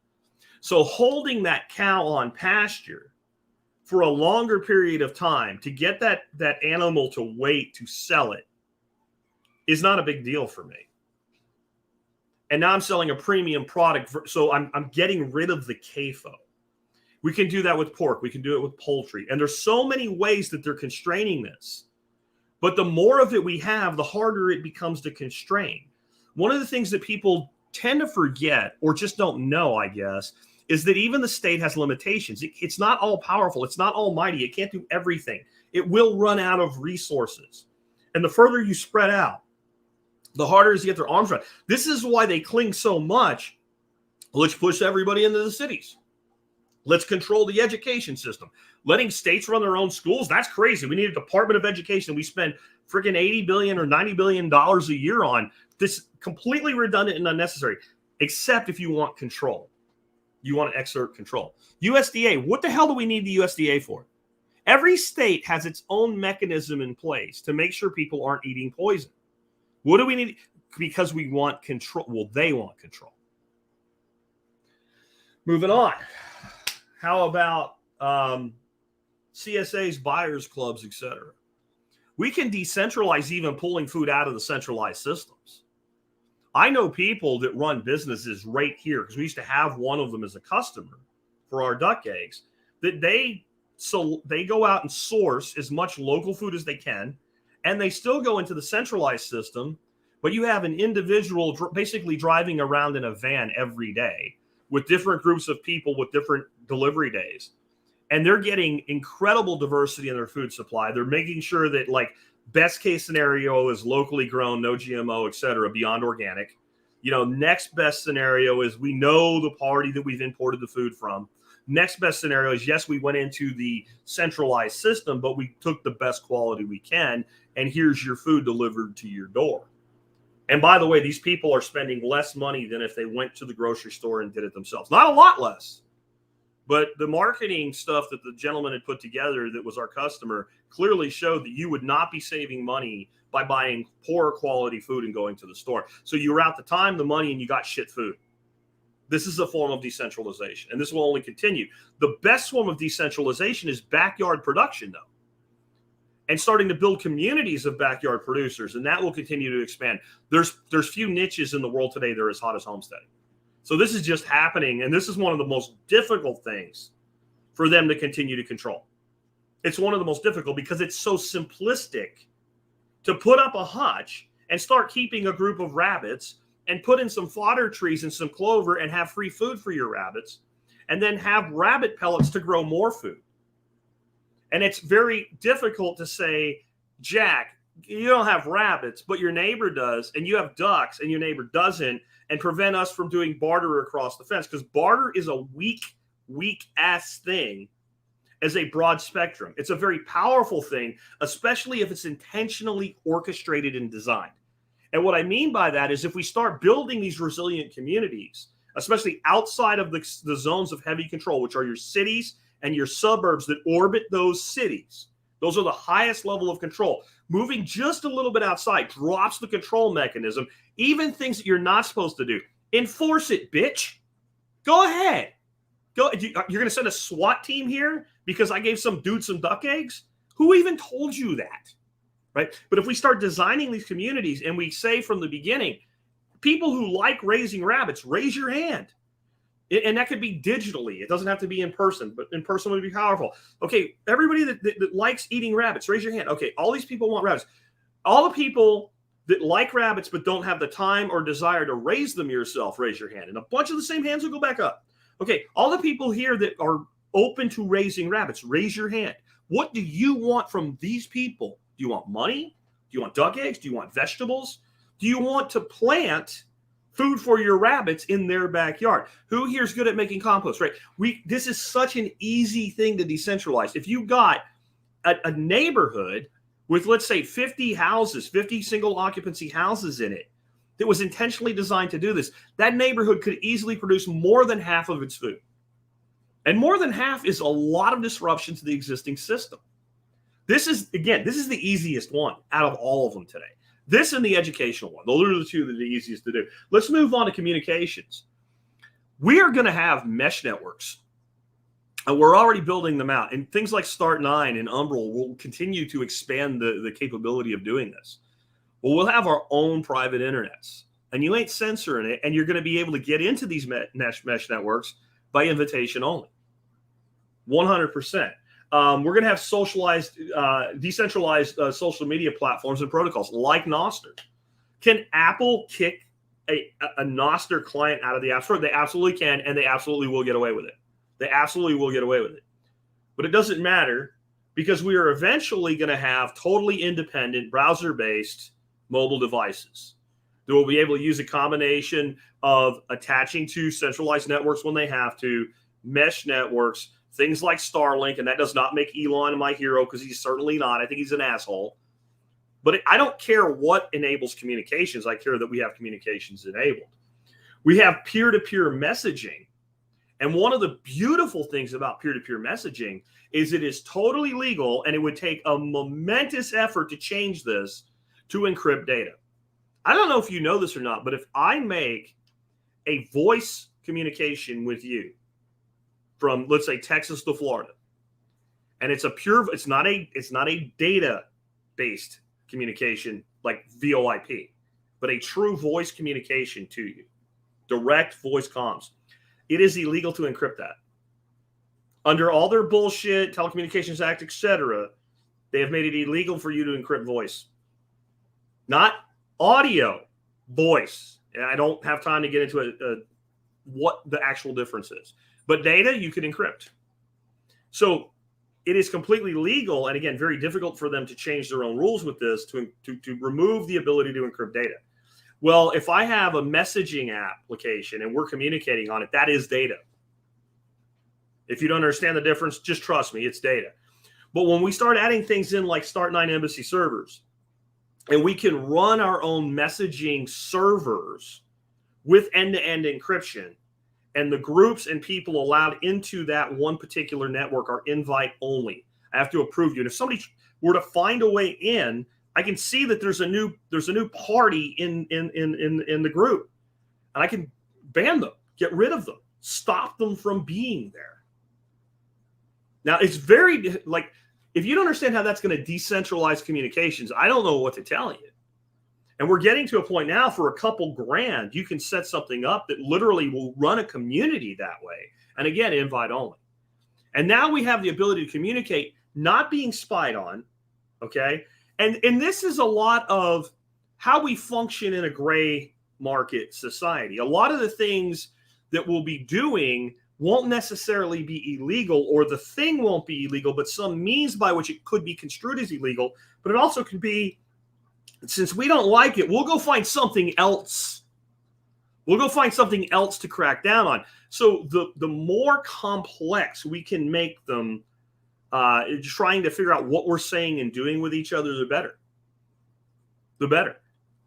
So holding that cow on pasture for a longer period of time to get that animal to wait to sell it is not a big deal for me. And now I'm selling a premium product. So I'm getting rid of the CAFO. We can do that with pork. We can do it with poultry. And there's so many ways that they're constraining this. But the more of it we have, the harder it becomes to constrain. One of the things that people tend to forget or just don't know, I guess, is that even the state has limitations. It's not all powerful. It's not almighty. It can't do everything. It will run out of resources. And the further you spread out, the harder it is to get their arms around. This is why they cling so much. Let's push everybody into the cities. Let's control the education system. Letting states run their own schools, that's crazy. We need a Department of Education. We spend freaking $80 billion or $90 billion a year on this, completely redundant and unnecessary, except if you want control. You want to exert control. USDA, what the hell do we need the USDA for? Every state has its own mechanism in place to make sure people aren't eating poison. What do we need? Because we want control. Well, they want control. Moving on. How about CSAs, buyers clubs, etc.? We can decentralize even pulling food out of the centralized systems. I know people that run businesses right here, because we used to have one of them as a customer for our duck eggs, that they go out and source as much local food as they can, and they still go into the centralized system, but you have an individual basically driving around in a van every day with different groups of people with different delivery days. And they're getting incredible diversity in their food supply. They're making sure that, like, best case scenario is locally grown, no GMO, et cetera, beyond organic. Next best scenario is we know the party that we've imported the food from. Next best scenario is, yes, we went into the centralized system, but we took the best quality we can, and here's your food delivered to your door. And by the way, these people are spending less money than if they went to the grocery store and did it themselves. Not a lot less. But the marketing stuff that the gentleman had put together that was our customer clearly showed that you would not be saving money by buying poor quality food and going to the store. So you were out the time, the money, and you got shit food. This is a form of decentralization, and this will only continue. The best form of decentralization is backyard production, though, and starting to build communities of backyard producers, and that will continue to expand. There's few niches in the world today that are as hot as homesteading. So this is just happening, and this is one of the most difficult things for them to continue to control. It's one of the most difficult because it's so simplistic to put up a hutch and start keeping a group of rabbits and put in some fodder trees and some clover and have free food for your rabbits, and then have rabbit pellets to grow more food. And it's very difficult to say, Jack, you don't have rabbits, but your neighbor does, and you have ducks and your neighbor doesn't, and prevent us from doing barter across the fence, because barter is a weak ass thing as a broad spectrum. It's a very powerful thing, especially if it's intentionally orchestrated and designed. And what I mean by that is if we start building these resilient communities, especially outside of the zones of heavy control, which are your cities and your suburbs that orbit those cities, those are the highest level of control. moving just a little bit outside drops the control mechanism, even things that you're not supposed to do. Enforce it, bitch. Go ahead. Go. You're going to send a SWAT team here because I gave some dude some duck eggs? Who even told you that? Right? But if we start designing these communities and we say from the beginning, people who like raising rabbits, raise your hand. And that could be digitally. It doesn't have to be in person, but in person would be powerful. Okay, everybody that likes eating rabbits, raise your hand. Okay, all these people want rabbits. All the people that like rabbits but don't have the time or desire to raise them yourself, raise your hand. And a bunch of the same hands will go back up. Okay, all the people here that are open to raising rabbits, raise your hand. What do you want from these people? Do you want money? Do you want duck eggs? Do you want vegetables? Do you want to plant food for your rabbits in their backyard? Who here is good at making compost, right? This is such an easy thing to decentralize. If you got a neighborhood with, let's say, 50 houses, 50 single occupancy houses in it that was intentionally designed to do this, that neighborhood could easily produce more than half of its food. And more than half is a lot of disruption to the existing system. This is the easiest one out of all of them today. This and the educational one. Those are the two that are the easiest to do. Let's move on to communications. We are going to have mesh networks. And we're already building them out. And things like Start9 and Umbrel will continue to expand the capability of doing this. Well, we'll have our own private internets. And you ain't censoring it. And you're going to be able to get into these mesh networks by invitation only. 100%. We're going to have decentralized social media platforms and protocols like Nostr. Can Apple kick a Nostr client out of the App Store? They absolutely can, and they absolutely will get away with it. They absolutely will get away with it. But it doesn't matter because we are eventually going to have totally independent browser-based mobile devices that will be able to use a combination of attaching to centralized networks when they have to, mesh networks, things like Starlink, and that does not make Elon my hero because he's certainly not. I think he's an asshole. But I don't care what enables communications. I care that we have communications enabled. We have peer-to-peer messaging. And one of the beautiful things about peer-to-peer messaging is it is totally legal, and it would take a momentous effort to change this to encrypt data. I don't know if you know this or not, but if I make a voice communication with you from, let's say, Texas to Florida, and it's not a data-based communication like VoIP, but a true voice communication to you, direct voice comms. It is illegal to encrypt that. Under all their bullshit, Telecommunications Act, etc., they have made it illegal for you to encrypt voice. Not audio, voice. And I don't have time to get into what the actual difference is. But data, you can encrypt. So it is completely legal, and again, very difficult for them to change their own rules with this to remove the ability to encrypt data. Well, if I have a messaging application and we're communicating on it, that is data. If you don't understand the difference, just trust me, it's data. But when we start adding things in like Start9 Embassy servers, and we can run our own messaging servers with end-to-end encryption, and the groups and people allowed into that one particular network are invite only. I have to approve you. And if somebody were to find a way in, I can see that there's a new party in the group, and I can ban them, get rid of them, stop them from being there. Now it's very like, if you don't understand how that's going to decentralize communications, I don't know what to tell you. And we're getting to a point now for a couple grand, you can set something up that literally will run a community that way. And again, invite only. And now we have the ability to communicate, not being spied on. Okay. And this is a lot of how we function in a gray market society. A lot of the things that we'll be doing won't necessarily be illegal, or the thing won't be illegal, but some means by which it could be construed as illegal. But it also could be, since we don't like it, we'll go find something else. We'll go find something else to crack down on. So the more complex we can make them, trying to figure out what we're saying and doing with each other, the better. The better,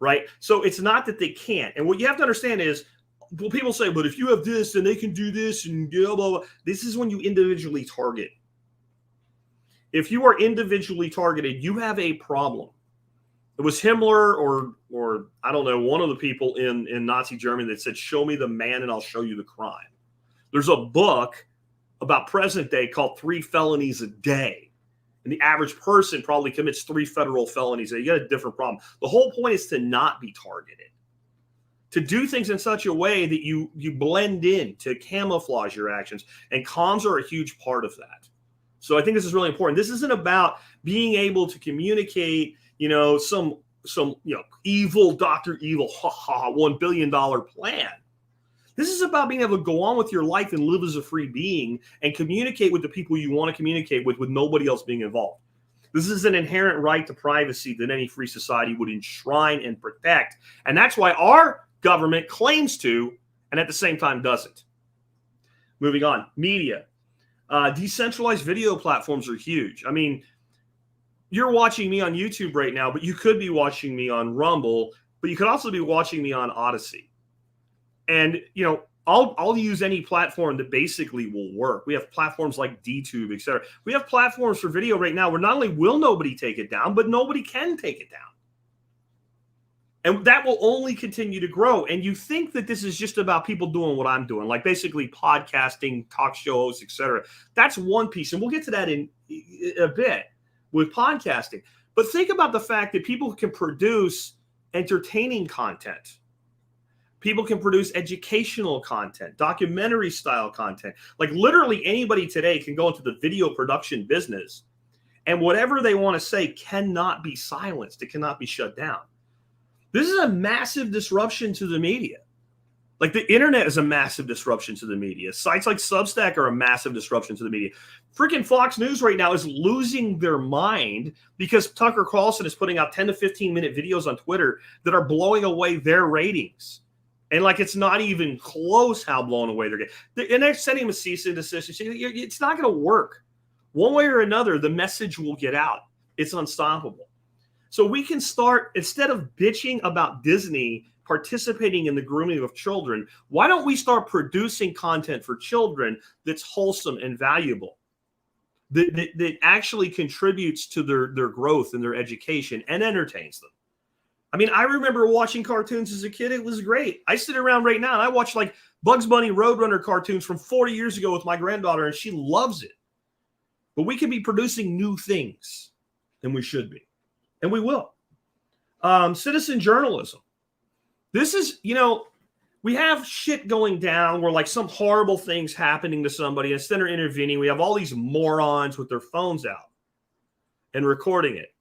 right? So it's not that they can't. And what you have to understand is, well, people say, but if you have this, then they can do this and blah, blah, blah. This is when you individually target. If you are individually targeted, you have a problem. it was Himmler or I don't know, one of the people in Nazi Germany that said, show me the man and I'll show you the crime. There's a book about present day called 3 Felonies a Day. And the average person probably commits 3 federal felonies. You got a different problem. The whole point is to not be targeted, to do things in such a way that you blend in, to camouflage your actions. And comms are a huge part of that. So I think this is really important. This isn't about being able to communicate, some evil Dr. Evil, $1 billion plan. This is about being able to go on with your life and live as a free being and communicate with the people you want to communicate with nobody else being involved. This is an inherent right to privacy that any free society would enshrine and protect. And that's why our government claims to, and at the same time doesn't. Moving on, media. Decentralized video platforms are huge. I mean, you're watching me on YouTube right now, but you could be watching me on Rumble, but you could also be watching me on Odyssey. And, I'll use any platform that basically will work. We have platforms like DTube, et cetera. We have platforms for video right now where not only will nobody take it down, but nobody can take it down. And that will only continue to grow. And you think that this is just about people doing what I'm doing, like basically podcasting, talk shows, et cetera. That's one piece. And we'll get to that in a bit with podcasting. But think about the fact that people can produce entertaining content. People can produce educational content, documentary style content. Like literally anybody today can go into the video production business and whatever they want to say cannot be silenced. It cannot be shut down. This is a massive disruption to the media. Like the internet is a massive disruption to the media. Sites like Substack are a massive disruption to the media. Freaking Fox News right now is losing their mind because Tucker Carlson is putting out 10 to 15 minute videos on Twitter that are blowing away their ratings. And like it's not even close how blown away they're getting. And they're sending them a cease and desist. It's not going to work. One way or another, the message will get out. It's unstoppable. So we can start, instead of bitching about Disney participating in the grooming of children, why don't we start producing content for children that's wholesome and valuable, that actually contributes to their growth and their education and entertains them? I mean, I remember watching cartoons as a kid. It was great. I sit around right now and I watch like Bugs Bunny Roadrunner cartoons from 40 years ago with my granddaughter, and she loves it. But we could be producing new things, and we should be, and we will. Citizen journalism. This is, we have shit going down where like some horrible things happening to somebody. Instead of intervening, we have all these morons with their phones out and recording it.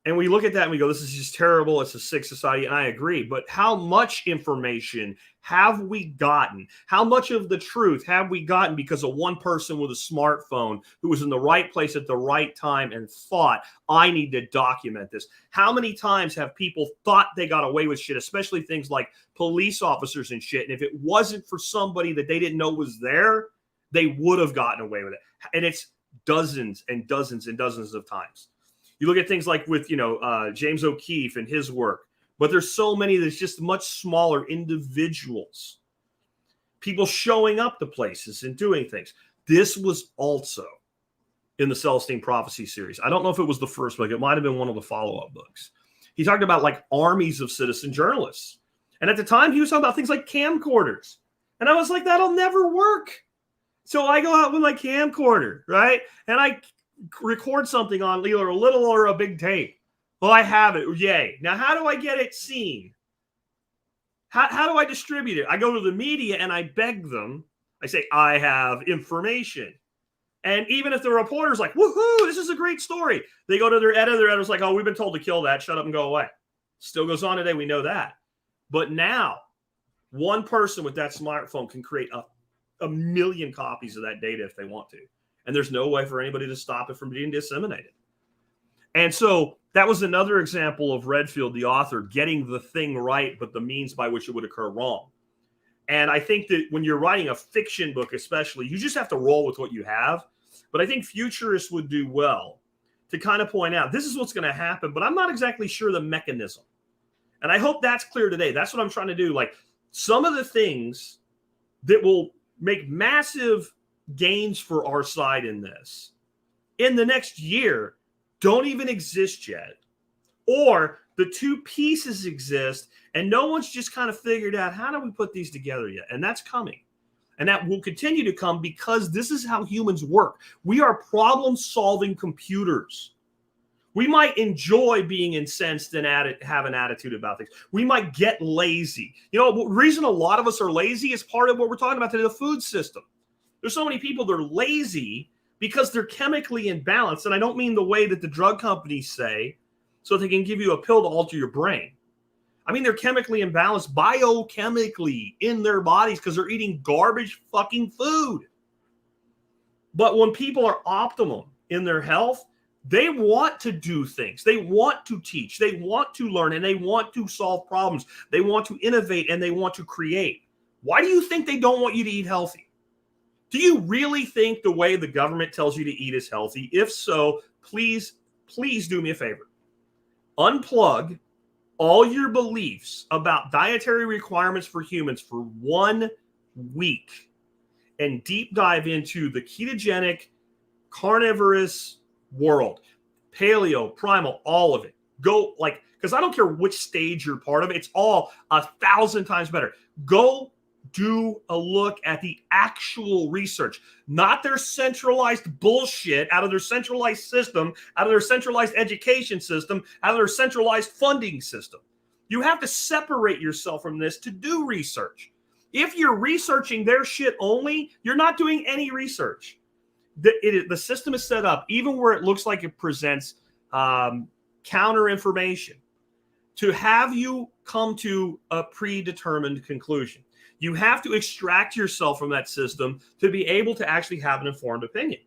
And we look at that and we go, this is just terrible. It's a sick society. And I agree. But how much information have we gotten? How much of the truth have we gotten because of one person with a smartphone who was in the right place at the right time and thought, I need to document this? How many times have people thought they got away with shit, especially things like police officers and shit? And if it wasn't for somebody that they didn't know was there, they would have gotten away with it. And it's dozens and dozens and dozens of times. You look at things like with, James O'Keefe and his work, but there's so many that's just much smaller individuals, people showing up to places and doing things. This was also in the Celestine Prophecy series. I don't know if it was the first book. It might have been one of the follow-up books. He talked about like armies of citizen journalists. And at the time, he was talking about things like camcorders. And I was like, that'll never work. So I go out with my camcorder, right? And I record something on either a little or a big tape. Well, I have it. Yay. Now, how do I get it seen? How do I distribute it? I go to the media and I beg them. I say, I have information. And even if the reporter's like, woohoo, this is a great story, they go to their editor's like, oh, we've been told to kill that. Shut up and go away. Still goes on today. We know that. But now, one person with that smartphone can create a million copies of that data if they want to. And there's no way for anybody to stop it from being disseminated. And so that was another example of Redfield, the author, getting the thing right, but the means by which it would occur wrong. And I think that when you're writing a fiction book, especially, you just have to roll with what you have. But I think futurists would do well to kind of point out, this is what's going to happen, but I'm not exactly sure the mechanism. And I hope that's clear today. That's what I'm trying to do. Like some of the things that will make massive gains for our side in this in the next year don't even exist yet, or The two pieces exist, and no one's just kind of figured out how do we put these together yet. And that's coming. And that will continue to come because this is how humans work. We are problem-solving computers. We might enjoy being incensed and have an attitude about things. We might get lazy. You know, the reason a lot of us are lazy is part of what we're talking about today, the food system. There's so many people that are lazy because they're chemically imbalanced. And I don't mean the way that the drug companies say, so they can give you a pill to alter your brain. I mean, they're chemically imbalanced biochemically in their bodies because they're eating garbage fucking food. But when people are optimum in their health, they want to do things. They want to teach. They want to learn, and they want to solve problems. They want to innovate, and they want to create. Why do you think they don't want you to eat healthy? Do you really think the way the government tells you to eat is healthy? If so, please do me a favor. Unplug all your beliefs about dietary requirements for humans for 1 week and deep dive into the ketogenic, carnivorous world, paleo, primal, all of it. Go because I don't care which stage you're part of, it's all 1,000 times better. Go do a look at the actual research, not their centralized bullshit out of their centralized system, out of their centralized education system, out of their centralized funding system. You have to separate yourself from this to do research. If you're researching their shit only, you're not doing any research. The system is set up, even where it looks like it presents counter information, to have you come to a predetermined conclusion. You have to extract yourself from that system to be able to actually have an informed opinion.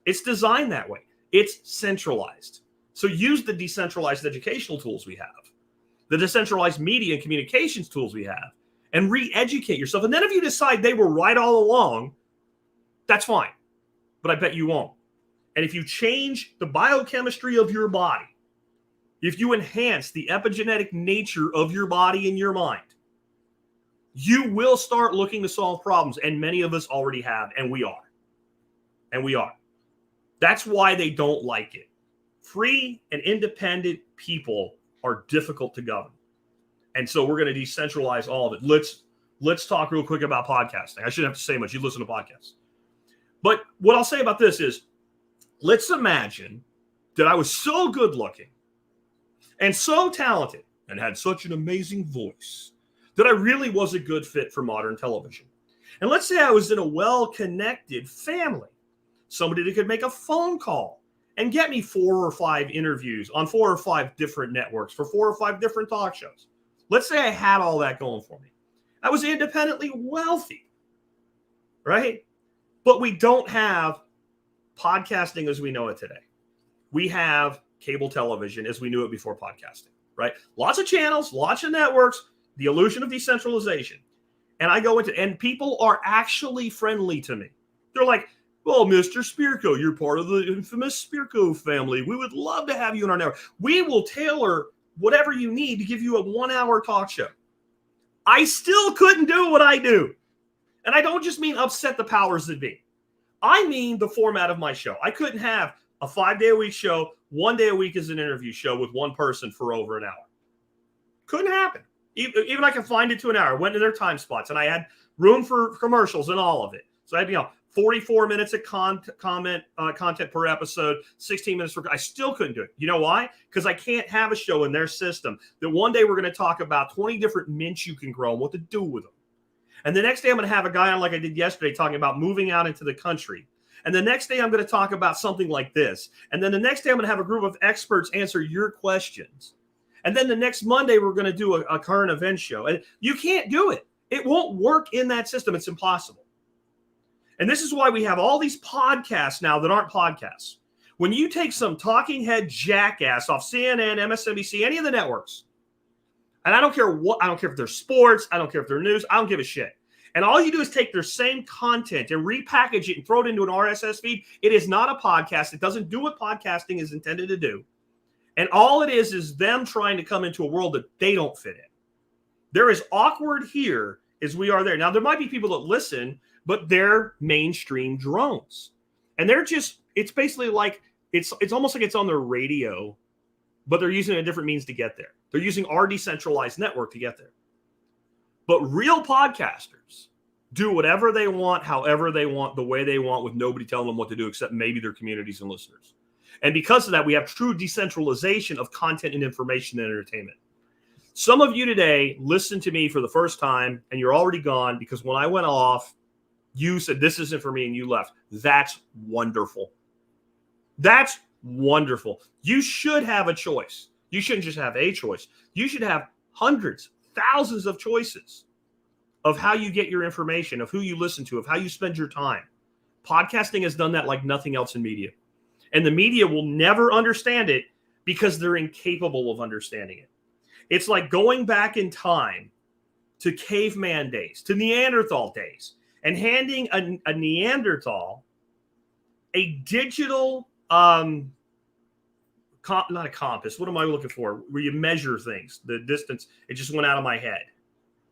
It's designed that way. It's centralized. So use the decentralized educational tools we have, the decentralized media and communications tools we have, and re-educate yourself. And then if you decide they were right all along, that's fine. But I bet you won't. And if you change the biochemistry of your body, if you enhance the epigenetic nature of your body and your mind, you will start looking to solve problems. And many of us already have, and we are. And we are. That's why they don't like it. Free and independent people are difficult to govern. And so we're going to decentralize all of it. Let's talk real quick about podcasting. I shouldn't have to say much. You listen to podcasts. But what I'll say about this is, let's imagine that I was so good looking and so talented and had such an amazing voice that I really was a good fit for modern television. And let's say I was in a well-connected family, somebody that could make a phone call and get me 4 or 5 interviews on 4 or 5 different networks for 4 or 5 different talk shows. Let's say I had all that going for me. I was independently wealthy, right? But we don't have podcasting as we know it today. We have cable television as we knew it before podcasting, right? Lots of channels, lots of networks, the illusion of decentralization. And I go into, and people are actually friendly to me. They're like, well, Mr. Spirko, you're part of the infamous Spirko family. We would love to have you in our network. We will tailor whatever you need to give you a 1-hour talk show. I still couldn't do what I do. And I don't just mean upset the powers that be. I mean the format of my show. I couldn't have a 5-day-a-week show, 1 day a week as an interview show with one person for over an hour. Couldn't happen. Even I can find it to an hour. Went to their time spots, and I had room for commercials and all of it. So I had 44 minutes of content per episode, 16 minutes for. I still couldn't do it. You know why? Because I can't have a show in their system that one day we're going to talk about 20 different mints you can grow and what to do with them. And the next day I'm going to have a guy on like I did yesterday talking about moving out into the country. And the next day I'm going to talk about something like this. And then the next day I'm going to have a group of experts answer your questions. And then the next Monday, we're going to do a current event show. And you can't do it. It won't work in that system. It's impossible. And this is why we have all these podcasts now that aren't podcasts. When you take some talking head jackass off CNN, MSNBC, any of the networks, and I don't care if they're sports, I don't care if they're news, I don't give a shit. And all you do is take their same content and repackage it and throw it into an RSS feed. It is not a podcast. It doesn't do what podcasting is intended to do. And all it is them trying to come into a world that they don't fit in. They're as awkward here as we are there. Now, there might be people that listen, but they're mainstream drones. And they're just, it's basically like, it's almost like it's on their radio but they're using a different means to get there. They're using our decentralized network to get there. But real podcasters do whatever they want, however they want, the way they want, with nobody telling them what to do except maybe their communities and listeners. And because of that, we have true decentralization of content and information and entertainment. Some of you today listened to me for the first time and you're already gone because when I went off, you said, this isn't for me, and you left. That's wonderful. That's wonderful. You should have a choice. You shouldn't just have a choice. You should have hundreds, thousands of choices of how you get your information, of who you listen to, of how you spend your time. Podcasting has done that like nothing else in media. And the media will never understand it because they're incapable of understanding it. It's like going back in time to caveman days, to Neanderthal days, and handing a Neanderthal a digital, not a compass. What am I looking for? Where you measure things, the distance. It just went out of my head.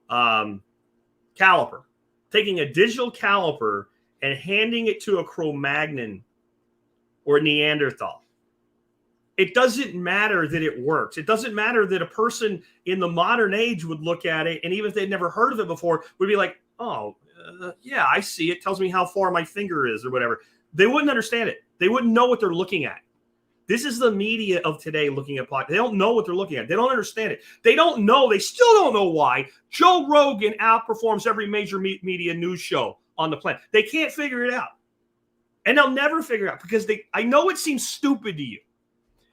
Caliper. Taking a digital caliper and handing it to a Cro-Magnon or a Neanderthal. It doesn't matter that it works. It doesn't matter that a person in the modern age would look at it, and even if they'd never heard of it before, would be like, oh, yeah, I see. It tells me how far my finger is or whatever. They wouldn't understand it. They wouldn't know what they're looking at. This is the media of today looking at podcasts. They don't know what they're looking at. They don't understand it. They don't know. They still don't know why Joe Rogan outperforms every major media news show on the planet. They can't figure it out. And they'll never figure it out because I know it seems stupid to you.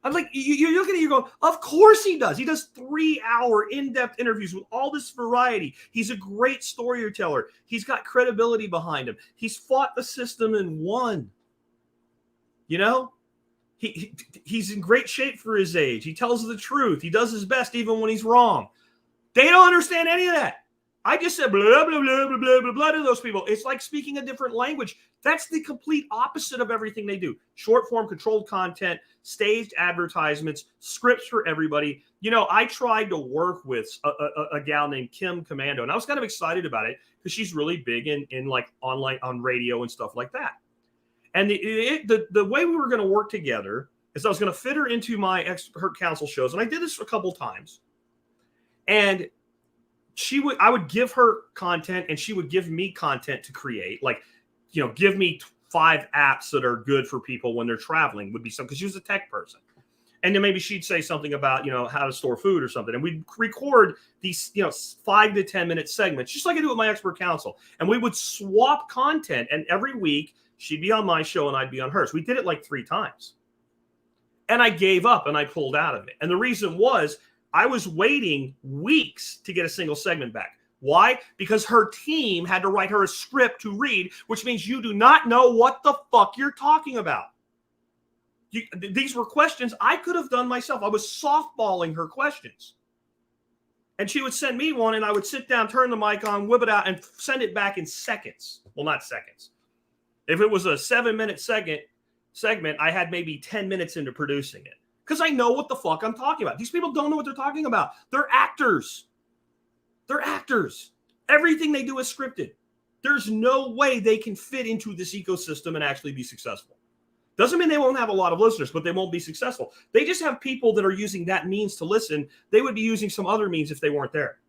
I'm like, you're looking at it, you're going, of course he does. He does 3-hour in-depth interviews with all this variety. He's a great storyteller. He's got credibility behind him. He's fought the system and won. You know? He's in great shape for his age. He tells the truth. He does his best even when he's wrong. They don't understand any of that. I just said blah, blah, blah, blah, blah, blah, blah to those people. It's like speaking a different language. That's the complete opposite of everything they do. Short form, controlled content, staged advertisements, scripts for everybody. You know, I tried to work with a gal named Kim Commando, and I was kind of excited about it because she's really big in like online, on radio and stuff like that. And the way we were going to work together is I was going to fit her into my expert council shows. And I did this a couple times. And I would give her content and she would give me content to create. Like, you know, give me 5 apps that are good for people when they're traveling would be something, because she was a tech person. And then maybe she'd say something about, you know, how to store food or something. And we'd record these, you know, 5 to 10 minute segments, just like I do with my expert council. And we would swap content. And every week she'd be on my show and I'd be on hers. We did it like 3 times. And I gave up and I pulled out of it. And the reason was I was waiting weeks to get a single segment back. Why? Because her team had to write her a script to read, which means you do not know what the fuck you're talking about. These were questions I could have done myself. I was softballing her questions. And she would send me one and I would sit down, turn the mic on, whip it out, and send it back in seconds. Well, not seconds. If it was a 7-minute segment, I had maybe 10 minutes into producing it. Because I know what the fuck I'm talking about. These people don't know what they're talking about. They're actors. They're actors. Everything they do is scripted. There's no way they can fit into this ecosystem and actually be successful. Doesn't mean they won't have a lot of listeners, but they won't be successful. They just have people that are using that means to listen. They would be using some other means if they weren't there.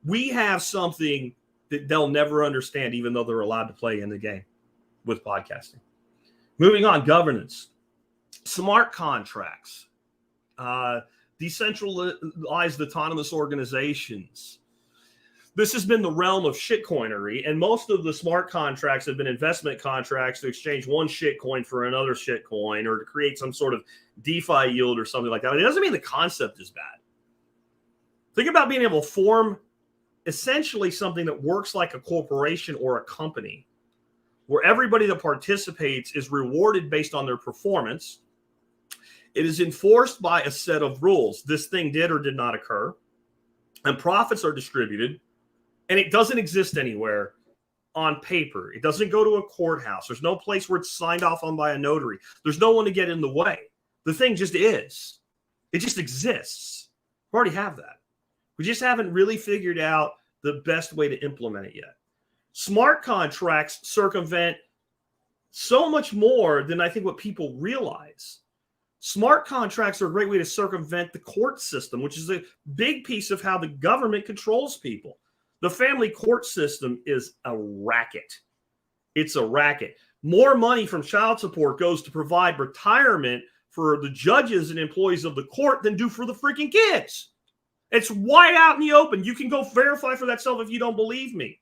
We have something that they'll never understand, even though they're allowed to play in the game with podcasting. Moving on, governance. Smart contracts, decentralized autonomous organizations. This has been the realm of shitcoinery, and most of the smart contracts have been investment contracts to exchange one shitcoin for another shitcoin or to create some sort of DeFi yield or something like that. It doesn't mean the concept is bad. Think about being able to form essentially something that works like a corporation or a company, where everybody that participates is rewarded based on their performance. It is enforced by a set of rules. This thing did or did not occur. And profits are distributed. And it doesn't exist anywhere on paper. It doesn't go to a courthouse. There's no place where it's signed off on by a notary. There's no one to get in the way. The thing just is. It just exists. We already have that. We just haven't really figured out the best way to implement it yet. Smart contracts circumvent so much more than I think what people realize. Smart contracts are a great way to circumvent the court system, which is a big piece of how the government controls people. The family court system is a racket. It's a racket. More money from child support goes to provide retirement for the judges and employees of the court than do for the freaking kids. It's wide out in the open. You can go verify for that self if you don't believe me.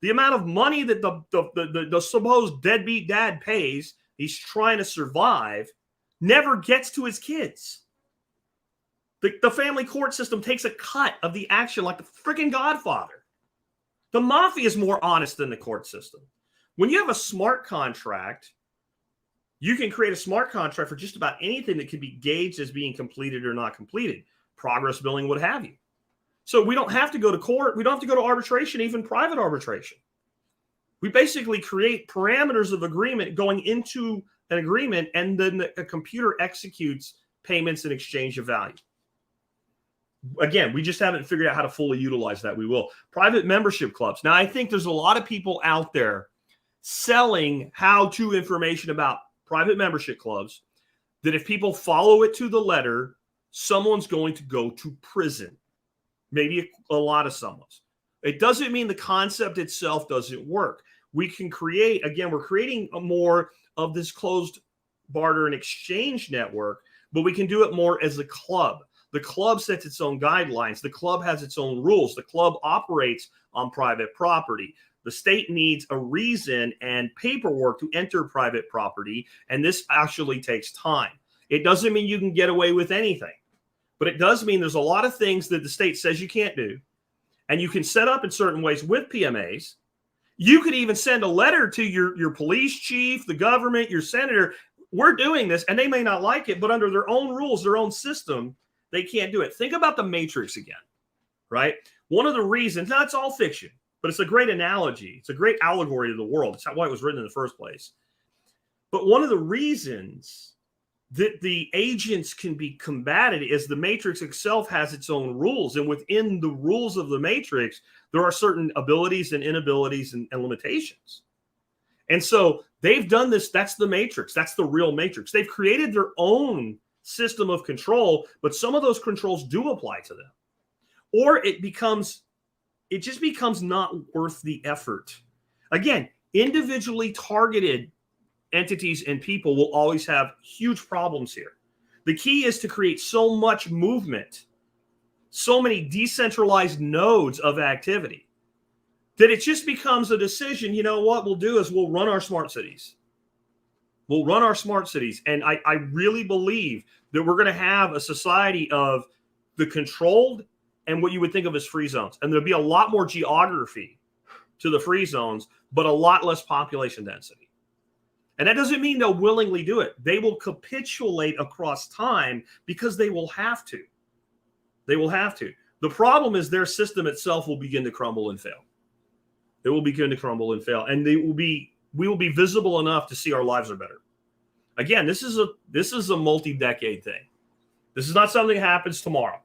The amount of money that the supposed deadbeat dad pays, he's trying to survive, never gets to his kids. The family court system takes a cut of the action like the freaking Godfather. The mafia is more honest than the court system. When you have a smart contract, you can create a smart contract for just about anything that can be gauged as being completed or not completed. Progress billing, what have you. So we don't have to go to court. We don't have to go to arbitration, even private arbitration. We basically create parameters of agreement going into an agreement, and then a computer executes payments in exchange of value. Again, we just haven't figured out how to fully utilize that. We will. Private membership clubs. Now, I think there's a lot of people out there selling how-to information about private membership clubs that if people follow it to the letter, someone's going to go to prison. Maybe a lot of someone's. It doesn't mean the concept itself doesn't work. We can create, again, we're creating more of this closed barter and exchange network, but we can do it more as a club. The club sets its own guidelines. The club has its own rules. The club operates on private property. The state needs a reason and paperwork to enter private property, and this actually takes time. It doesn't mean you can get away with anything, but it does mean there's a lot of things that the state says you can't do, and you can set up in certain ways with PMAs. You could even send a letter to your police chief, the government, your senator. We're doing this, and they may not like it, but under their own rules, their own system, they can't do it. Think about the Matrix again, right? One of the reasons, now it's all fiction, but it's a great analogy. It's a great allegory to the world. It's why it was written in the first place. But one of the reasons that the agents can be combated is the Matrix itself has its own rules. And within the rules of the Matrix, there are certain abilities and inabilities and limitations. And so they've done this. That's the Matrix. That's the real Matrix. They've created their own system of control, but some of those controls do apply to them. Or it just becomes not worth the effort. Again, individually targeted entities and people will always have huge problems here. The key is to create so much movement, so many decentralized nodes of activity, that it just becomes a decision. You know what we'll do is we'll run our smart cities. We'll run our smart cities. And I really believe that we're going to have a society of the controlled and what you would think of as free zones. And there'll be a lot more geography to the free zones, but a lot less population density. And that doesn't mean they'll willingly do it. They will capitulate across time because they will have to. They will have to. The problem is their system itself will begin to crumble and fail. It will begin to crumble and fail. And we will be visible enough to see our lives are better. Again, this is a multi-decade thing. This is not something that happens tomorrow.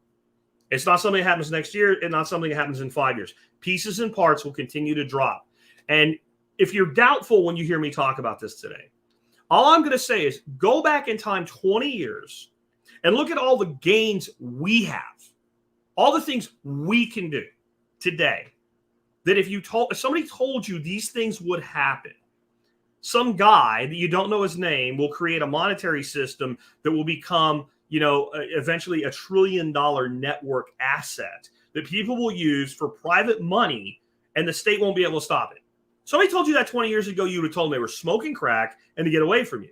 It's not something that happens next year. It's not something that happens in 5 years. Pieces and parts will continue to drop. And if you're doubtful when you hear me talk about this today, all I'm going to say is go back in time 20 years and look at all the gains we have, all the things we can do today. That if somebody told you these things would happen, some guy that you don't know his name will create a monetary system that will become, eventually $1 trillion network asset that people will use for private money, and the state won't be able to stop it. Somebody told you that 20 years ago, you would have told them they were smoking crack and to get away from you.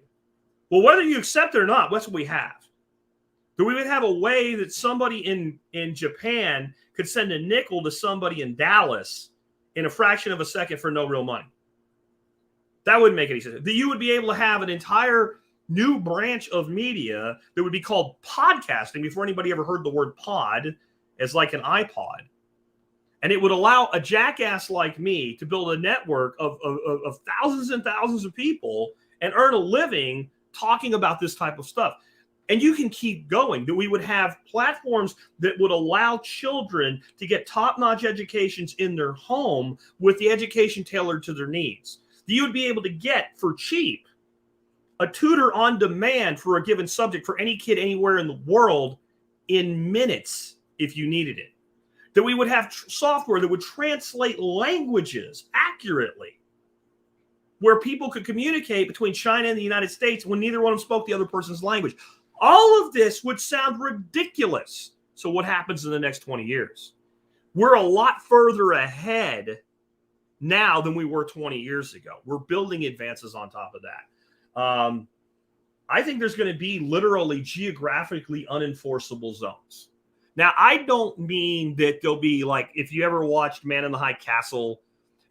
Well, whether you accept it or not, that's what we have. That we would have a way that somebody in Japan could send a nickel to somebody in Dallas in a fraction of a second for no real money. That wouldn't make any sense. That you would be able to have an entire new branch of media that would be called podcasting before anybody ever heard the word pod as like an iPod. And it would allow a jackass like me to build a network of thousands and thousands of people and earn a living talking about this type of stuff. And you can keep going. That we would have platforms that would allow children to get top-notch educations in their home with the education tailored to their needs. That you would be able to get for cheap a tutor on demand for a given subject for any kid anywhere in the world in minutes if you needed it. That we would have software that would translate languages accurately, where people could communicate between China and the United States when neither one of them spoke the other person's language. All of this would sound ridiculous. So what happens in the next 20 years? We're a lot further ahead now than we were 20 years ago. We're building advances on top of that. I think there's going to be literally geographically unenforceable zones. Now, I don't mean that there'll be like, if you ever watched Man in the High Castle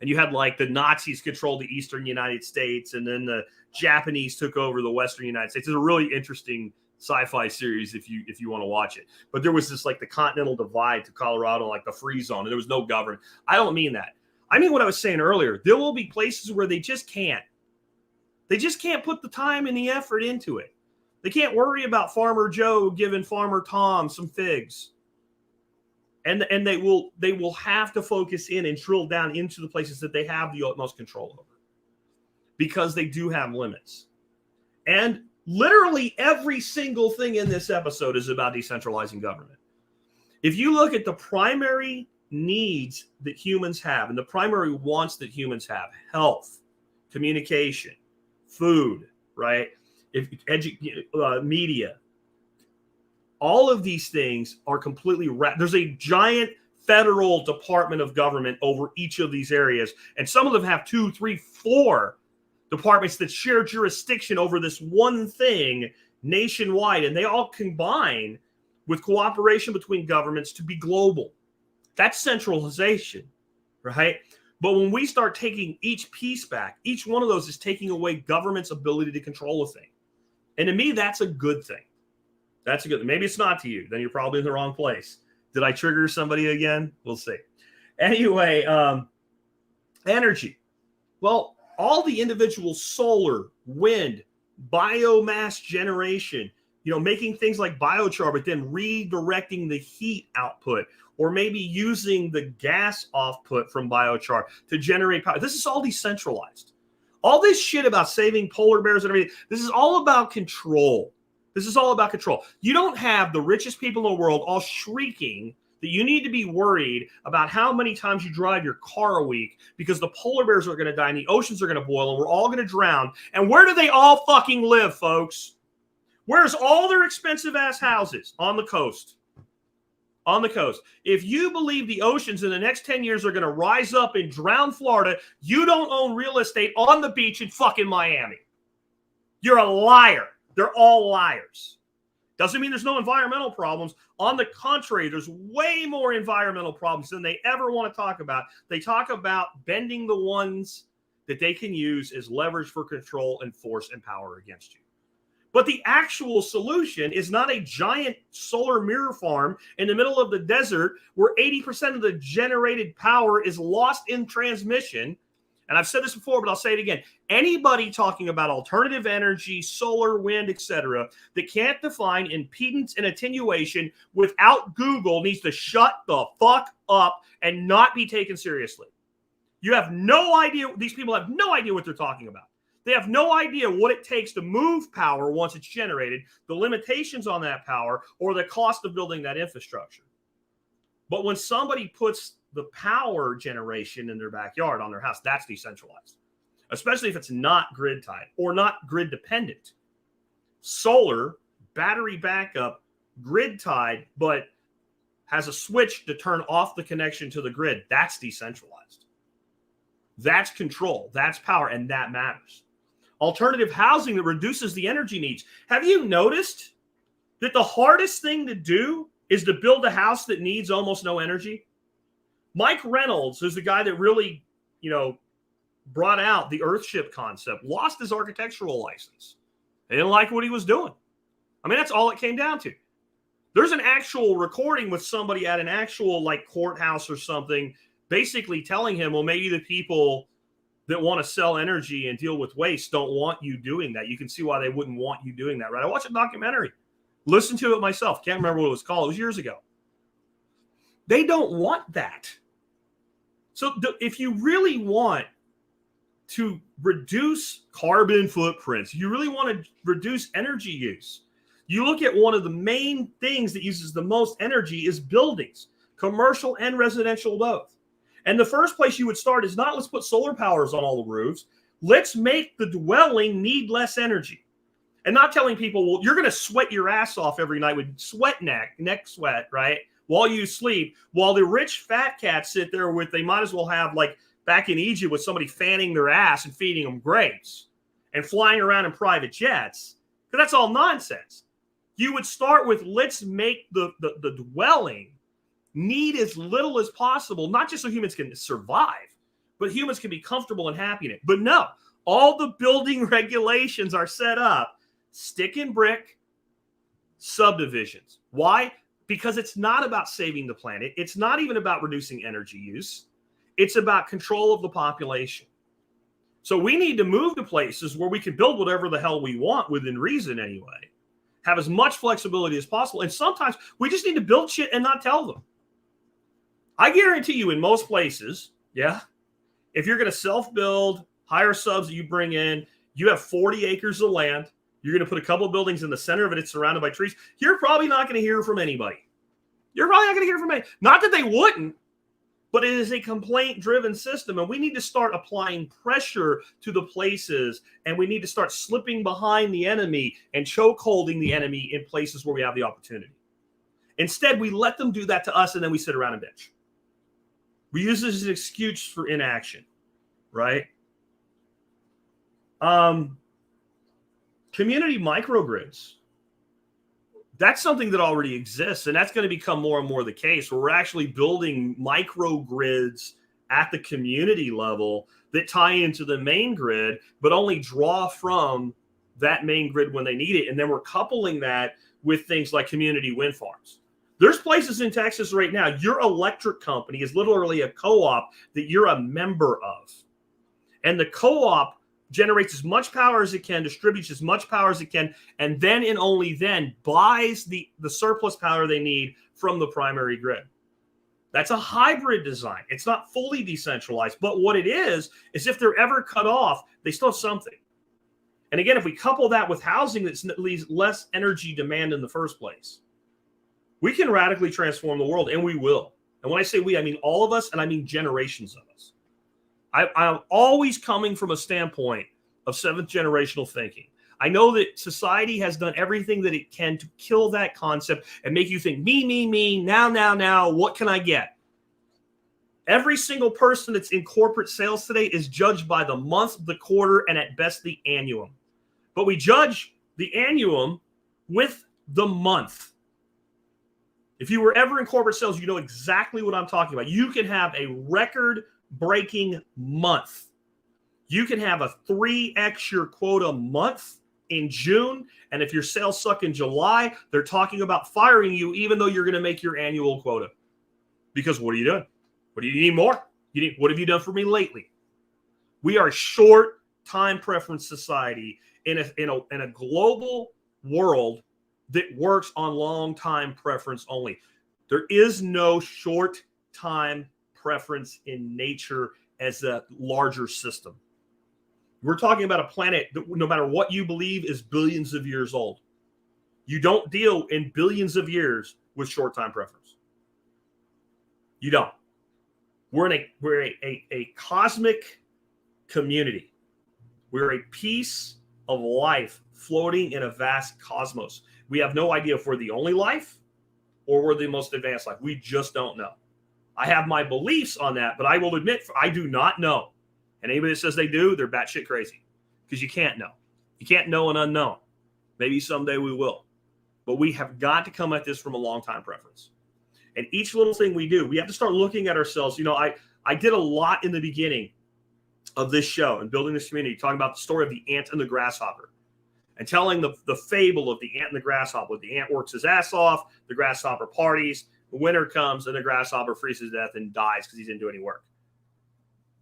and you had like the Nazis control the eastern United States and then the Japanese took over the western United States. It's a really interesting sci-fi series if you want to watch it. But there was this like the continental divide to Colorado, like the free zone, and there was no government. I don't mean that. I mean what I was saying earlier. There will be places where they just can't. They just can't put the time and the effort into it. They can't worry about Farmer Joe giving Farmer Tom some figs. And they will have to focus in and drill down into the places that they have the utmost control over, because they do have limits. And literally every single thing in this episode is about decentralizing government. If you look at the primary needs that humans have and the primary wants that humans have, health, communication, food, right? Media, all of these things are completely there's a giant federal department of government over each of these areas. And some of them have 2, 3, 4 departments that share jurisdiction over this one thing nationwide. And they all combine with cooperation between governments to be global. That's centralization, right? But when we start taking each piece back, each one of those is taking away government's ability to control a thing. And to me, that's a good thing. That's a good thing. Maybe it's not to you. Then you're probably in the wrong place. Did I trigger somebody again? We'll see. Anyway, energy. Well, all the individual solar, wind, biomass generation, making things like biochar, but then redirecting the heat output, or maybe using the gas output from biochar to generate power. This is all decentralized. All this shit about saving polar bears and everything, this is all about control. This is all about control. You don't have the richest people in the world all shrieking that you need to be worried about how many times you drive your car a week because the polar bears are going to die and the oceans are going to boil and we're all going to drown. And where do they all fucking live, folks? Where's all their expensive ass houses? On the coast. On the coast. If you believe the oceans in the next 10 years are going to rise up and drown Florida, you don't own real estate on the beach in fucking Miami. You're a liar. They're all liars. Doesn't mean there's no environmental problems. On the contrary, there's way more environmental problems than they ever want to talk about. They talk about bending the ones that they can use as leverage for control and force and power against you. But the actual solution is not a giant solar mirror farm in the middle of the desert where 80% of the generated power is lost in transmission. And I've said this before, but I'll say it again. Anybody talking about alternative energy, solar, wind, etc., that can't define impedance and attenuation without Google needs to shut the fuck up and not be taken seriously. You have no idea. These people have no idea what they're talking about. They have no idea what it takes to move power once it's generated, the limitations on that power, or the cost of building that infrastructure. But when somebody puts the power generation in their backyard on their house, that's decentralized, especially if it's not grid tied or not grid dependent. Solar, battery backup, grid tied, but has a switch to turn off the connection to the grid. That's decentralized. That's control. That's power. And that matters. Alternative housing that reduces the energy needs. Have you noticed that the hardest thing to do is to build a house that needs almost no energy? Mike Reynolds is the guy that really, brought out the Earthship concept, lost his architectural license. They didn't like what he was doing. I mean, that's all it came down to. There's an actual recording with somebody at an actual courthouse or something, basically telling him, well, maybe the people that want to sell energy and deal with waste don't want you doing that. You can see why they wouldn't want you doing that, right? I watched a documentary, listened to it myself. Can't remember what it was called. It was years ago. They don't want that. So if you really want to reduce carbon footprints. You really want to reduce energy use. You look at one of the main things that uses the most energy is buildings, commercial and residential both. And the first place you would start is not let's put solar powers on all the roofs. Let's make the dwelling need less energy. And not telling people, well, you're going to sweat your ass off every night with sweat neck sweat, right? While you sleep, while the rich fat cats sit there with, they might as well have like back in Egypt with somebody fanning their ass and feeding them grapes and flying around in private jets. Because that's all nonsense. You would start with let's make the dwelling need as little as possible, not just so humans can survive, but humans can be comfortable and happy in it. But no, all the building regulations are set up, stick and brick subdivisions. Why? Because it's not about saving the planet. It's not even about reducing energy use. It's about control of the population. So we need to move to places where we can build whatever the hell we want within reason anyway. Have as much flexibility as possible. And sometimes we just need to build shit and not tell them. I guarantee you in most places, yeah, if you're going to self-build, hire subs that you bring in, you have 40 acres of land, you're going to put a couple of buildings in the center of it, it's surrounded by trees, you're probably not going to hear from anybody. You're probably not going to hear from anybody. Not that they wouldn't, but it is a complaint-driven system, and we need to start applying pressure to the places, and we need to start slipping behind the enemy and chokeholding the enemy in places where we have the opportunity. Instead, we let them do that to us, and then we sit around and bitch. We use this as an excuse for inaction, right? Community microgrids. That's something that already exists, and that's going to become more and more the case where we're actually building microgrids at the community level that tie into the main grid, but only draw from that main grid when they need it. And then we're coupling that with things like community wind farms. There's places in Texas right now, your electric company is literally a co-op that you're a member of. And the co-op generates as much power as it can, distributes as much power as it can, and then and only then buys the surplus power they need from the primary grid. That's a hybrid design. It's not fully decentralized, but what it is if they're ever cut off, they still have something. And again, if we couple that with housing that leaves less energy demand in the first place, we can radically transform the world, and we will. And when I say we, I mean all of us, and I mean generations of us. I'm always coming from a standpoint of seventh generational thinking. I know that society has done everything that it can to kill that concept and make you think, me, now, what can I get? Every single person that's in corporate sales today is judged by the month, the quarter, and at best the annuum. But we judge the annuum with the month. If you were ever in corporate sales, you know exactly what I'm talking about. You can have a record-breaking month. You can have a 3x your quota month in June, and if your sales suck in July, they're talking about firing you even though you're going to make your annual quota. Because what are you doing? What do you need more? What have you done for me lately? We are a short time preference society in a global world that works on long time preference only. There is no short time preference in nature as a larger system. We're talking about a planet that, no matter what you believe, is billions of years old. You don't deal in billions of years with short time preference. You don't. We're a cosmic community. We're a piece of life floating in a vast cosmos. We have no idea if we're the only life or we're the most advanced life. We just don't know. I have my beliefs on that, but I will admit I do not know. And anybody that says they do, they're batshit crazy, because you can't know. You can't know an unknown. Maybe someday we will. But we have got to come at this from a long time preference. And each little thing we do, we have to start looking at ourselves. You know, I did a lot in the beginning of this show and building this community, talking about the story of the ant and the grasshopper and telling the fable of the ant and the grasshopper. The ant works his ass off, the grasshopper parties, the winter comes, and the grasshopper freezes to death and dies because he didn't do any work.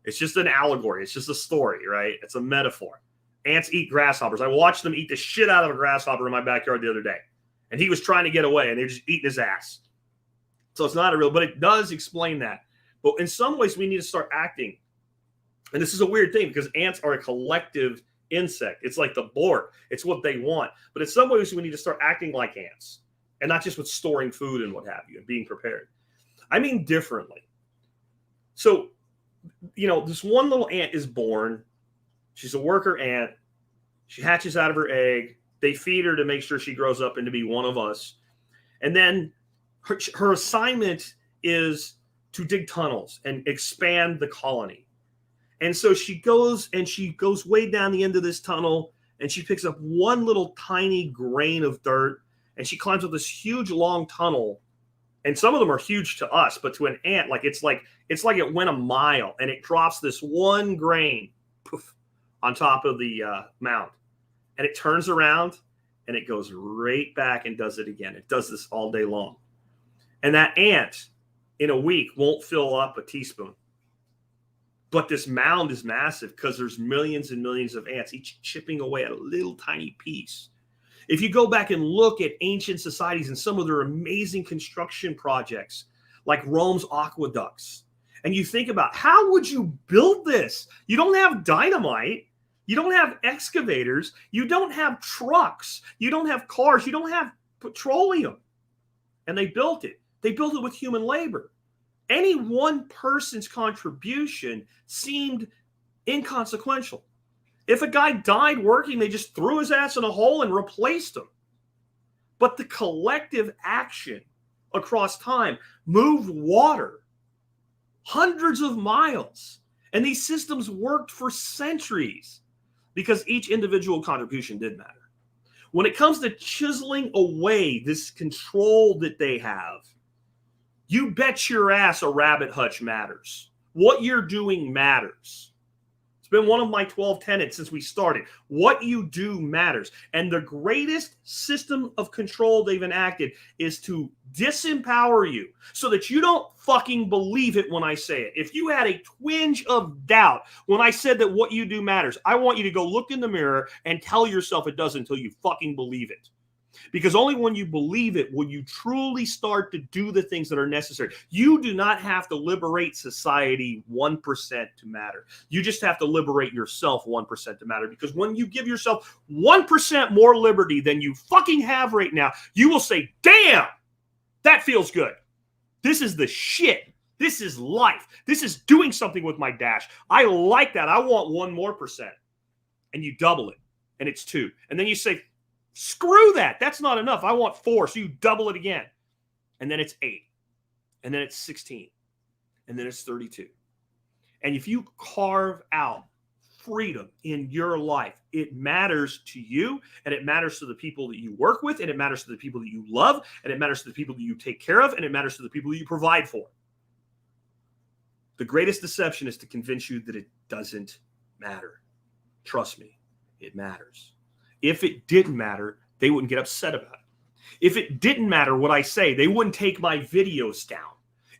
It's just an allegory. It's just a story, right? It's a metaphor. Ants eat grasshoppers. I watched them eat the shit out of a grasshopper in my backyard the other day. And he was trying to get away, and they're just eating his ass. So it's not a real, but it does explain that. But in some ways, we need to start acting And this is a weird thing because ants are a collective insect. It's like the Borg. It's what they want. But in some ways, we need to start acting like ants and not just with storing food and what have you and being prepared. I mean differently. So, this one little ant is born. She's a worker ant. She hatches out of her egg. They feed her to make sure she grows up and to be one of us. And then her assignment is to dig tunnels and expand the colony. And so she goes way down the end of this tunnel and she picks up one little tiny grain of dirt and she climbs up this huge long tunnel. And some of them are huge to us, but to an ant, it's like it went a mile and it drops this one grain poof, on top of the mound. And it turns around and it goes right back and does it again. It does this all day long. And that ant in a week won't fill up a teaspoon. But this mound is massive because there's millions and millions of ants, each chipping away at a little tiny piece. If you go back and look at ancient societies and some of their amazing construction projects, like Rome's aqueducts, and you think about how would you build this? You don't have dynamite. You don't have excavators. You don't have trucks. You don't have cars. You don't have petroleum. And they built it. They built it with human labor. Any one person's contribution seemed inconsequential. If a guy died working, they just threw his ass in a hole and replaced him. But the collective action across time moved water hundreds of miles. And these systems worked for centuries because each individual contribution did matter. When it comes to chiseling away this control that they have, you bet your ass a rabbit hutch matters. What you're doing matters. It's been one of my 12 tenets since we started. What you do matters. And the greatest system of control they've enacted is to disempower you so that you don't fucking believe it when I say it. If you had a twinge of doubt when I said that what you do matters, I want you to go look in the mirror and tell yourself it does until you fucking believe it. Because only when you believe it will you truly start to do the things that are necessary. You do not have to liberate society 1% to matter. You just have to liberate yourself 1% to matter. Because when you give yourself 1% more liberty than you fucking have right now, you will say, damn, that feels good. This is the shit. This is life. This is doing something with my dash. I like that. I want 1% more. And you double it. And it's 2. And then you say, screw that. That's not enough. I want 4. So you double it again. And then it's 8. And then it's 16. And then it's 32. And if you carve out freedom in your life, it matters to you, and it matters to the people that you work with, and it matters to the people that you love, and it matters to the people that you take care of, and it matters to the people that you provide for. The greatest deception is to convince you that it doesn't matter. Trust me, it matters. If it didn't matter, they wouldn't get upset about it. If it didn't matter what I say, they wouldn't take my videos down.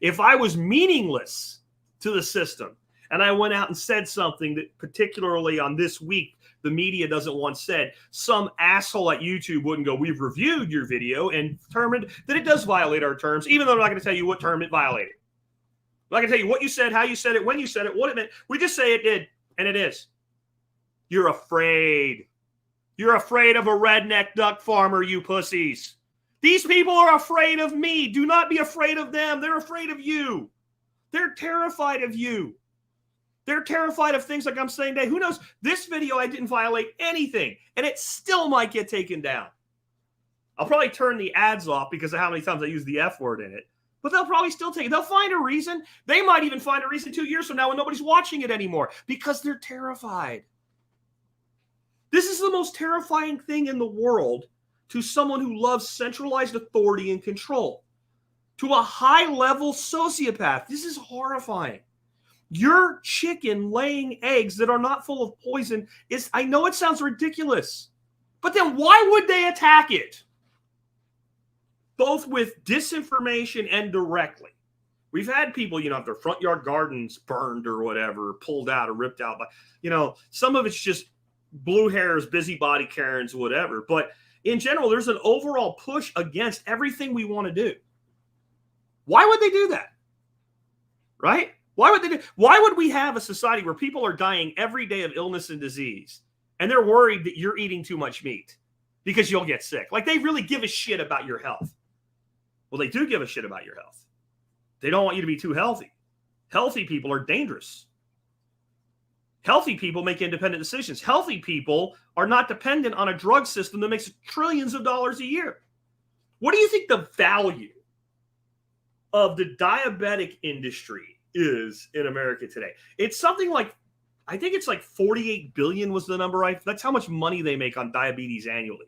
If I was meaningless to the system and I went out and said something that particularly on this week, the media doesn't want said, some asshole at YouTube wouldn't go, we've reviewed your video and determined that it does violate our terms, even though I'm not going to tell you what term it violated. I'm not going to tell you what you said, how you said it, when you said it, what it meant. We just say it did, and it is. You're afraid. You're afraid of a redneck duck farmer, you pussies. These people are afraid of me. Do not be afraid of them. They're afraid of you. They're terrified of you. They're terrified of things like I'm saying today. Who knows? This video, I didn't violate anything, and it still might get taken down. I'll probably turn the ads off because of how many times I use the F word in it. But they'll probably still take it. They'll find a reason. They might even find a reason 2 years from now when nobody's watching it anymore because they're terrified. This is the most terrifying thing in the world to someone who loves centralized authority and control. To a high-level sociopath, this is horrifying. Your chicken laying eggs that are not full of poison is, I know it sounds ridiculous, but then why would they attack it? Both with disinformation and directly. We've had people, have their front yard gardens burned or whatever, pulled out or ripped out. But, some of it's just blue hairs, busybody Karens, whatever. But in general, there's an overall push against everything we want to do. Why would they do that? Right? Why would we have a society where people are dying every day of illness and disease, and they're worried that you're eating too much meat because you'll get sick? Like, they really give a shit about your health. Well, they do give a shit about your health. They don't want you to be too healthy. Healthy people are dangerous. Healthy people make independent decisions. Healthy people are not dependent on a drug system that makes trillions of dollars a year. What do you think the value of the diabetic industry is in America today? It's something like, I think it's like 48 billion was the number. That's how much money they make on diabetes annually.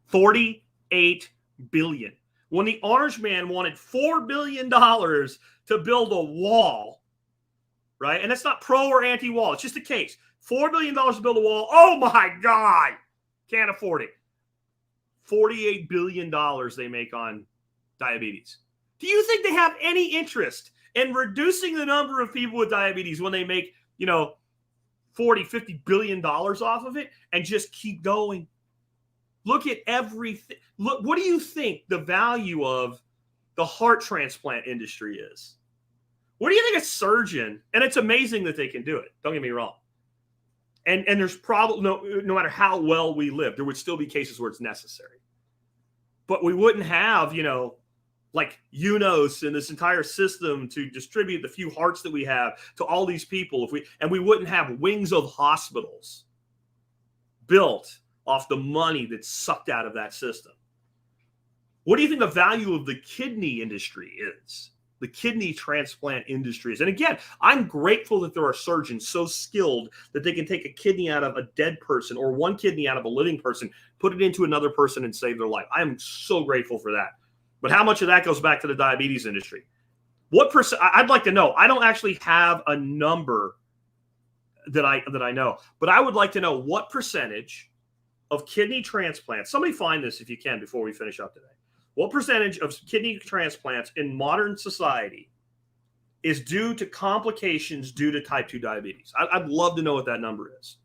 48 billion. When the Orange Man wanted $4 billion to build a wall, right? And that's not pro or anti-wall. It's just a case. $4 billion to build a wall. Oh my God. Can't afford it. $48 billion they make on diabetes. Do you think they have any interest in reducing the number of people with diabetes when they make, 40, $50 billion off of it and just keep going? Look at everything. Look, what do you think the value of the heart transplant industry is? What do you think a surgeon, and it's amazing that they can do it, don't get me wrong. And there's probably, no matter how well we live, there would still be cases where it's necessary. But we wouldn't have, like UNOS and this entire system to distribute the few hearts that we have to all these people and we wouldn't have wings of hospitals built off the money that's sucked out of that system. What do you think the value of the kidney industry is? The kidney transplant industry is. And again, I'm grateful that there are surgeons so skilled that they can take a kidney out of a dead person or one kidney out of a living person, put it into another person and save their life. I am so grateful for that. But how much of that goes back to the diabetes industry? What percent? I'd like to know. I don't actually have a number that I know, but I would like to know what percentage of kidney transplants. Somebody find this if you can before we finish up today. What percentage of kidney transplants in modern society is due to complications due to type 2 diabetes? I'd love to know what that number is.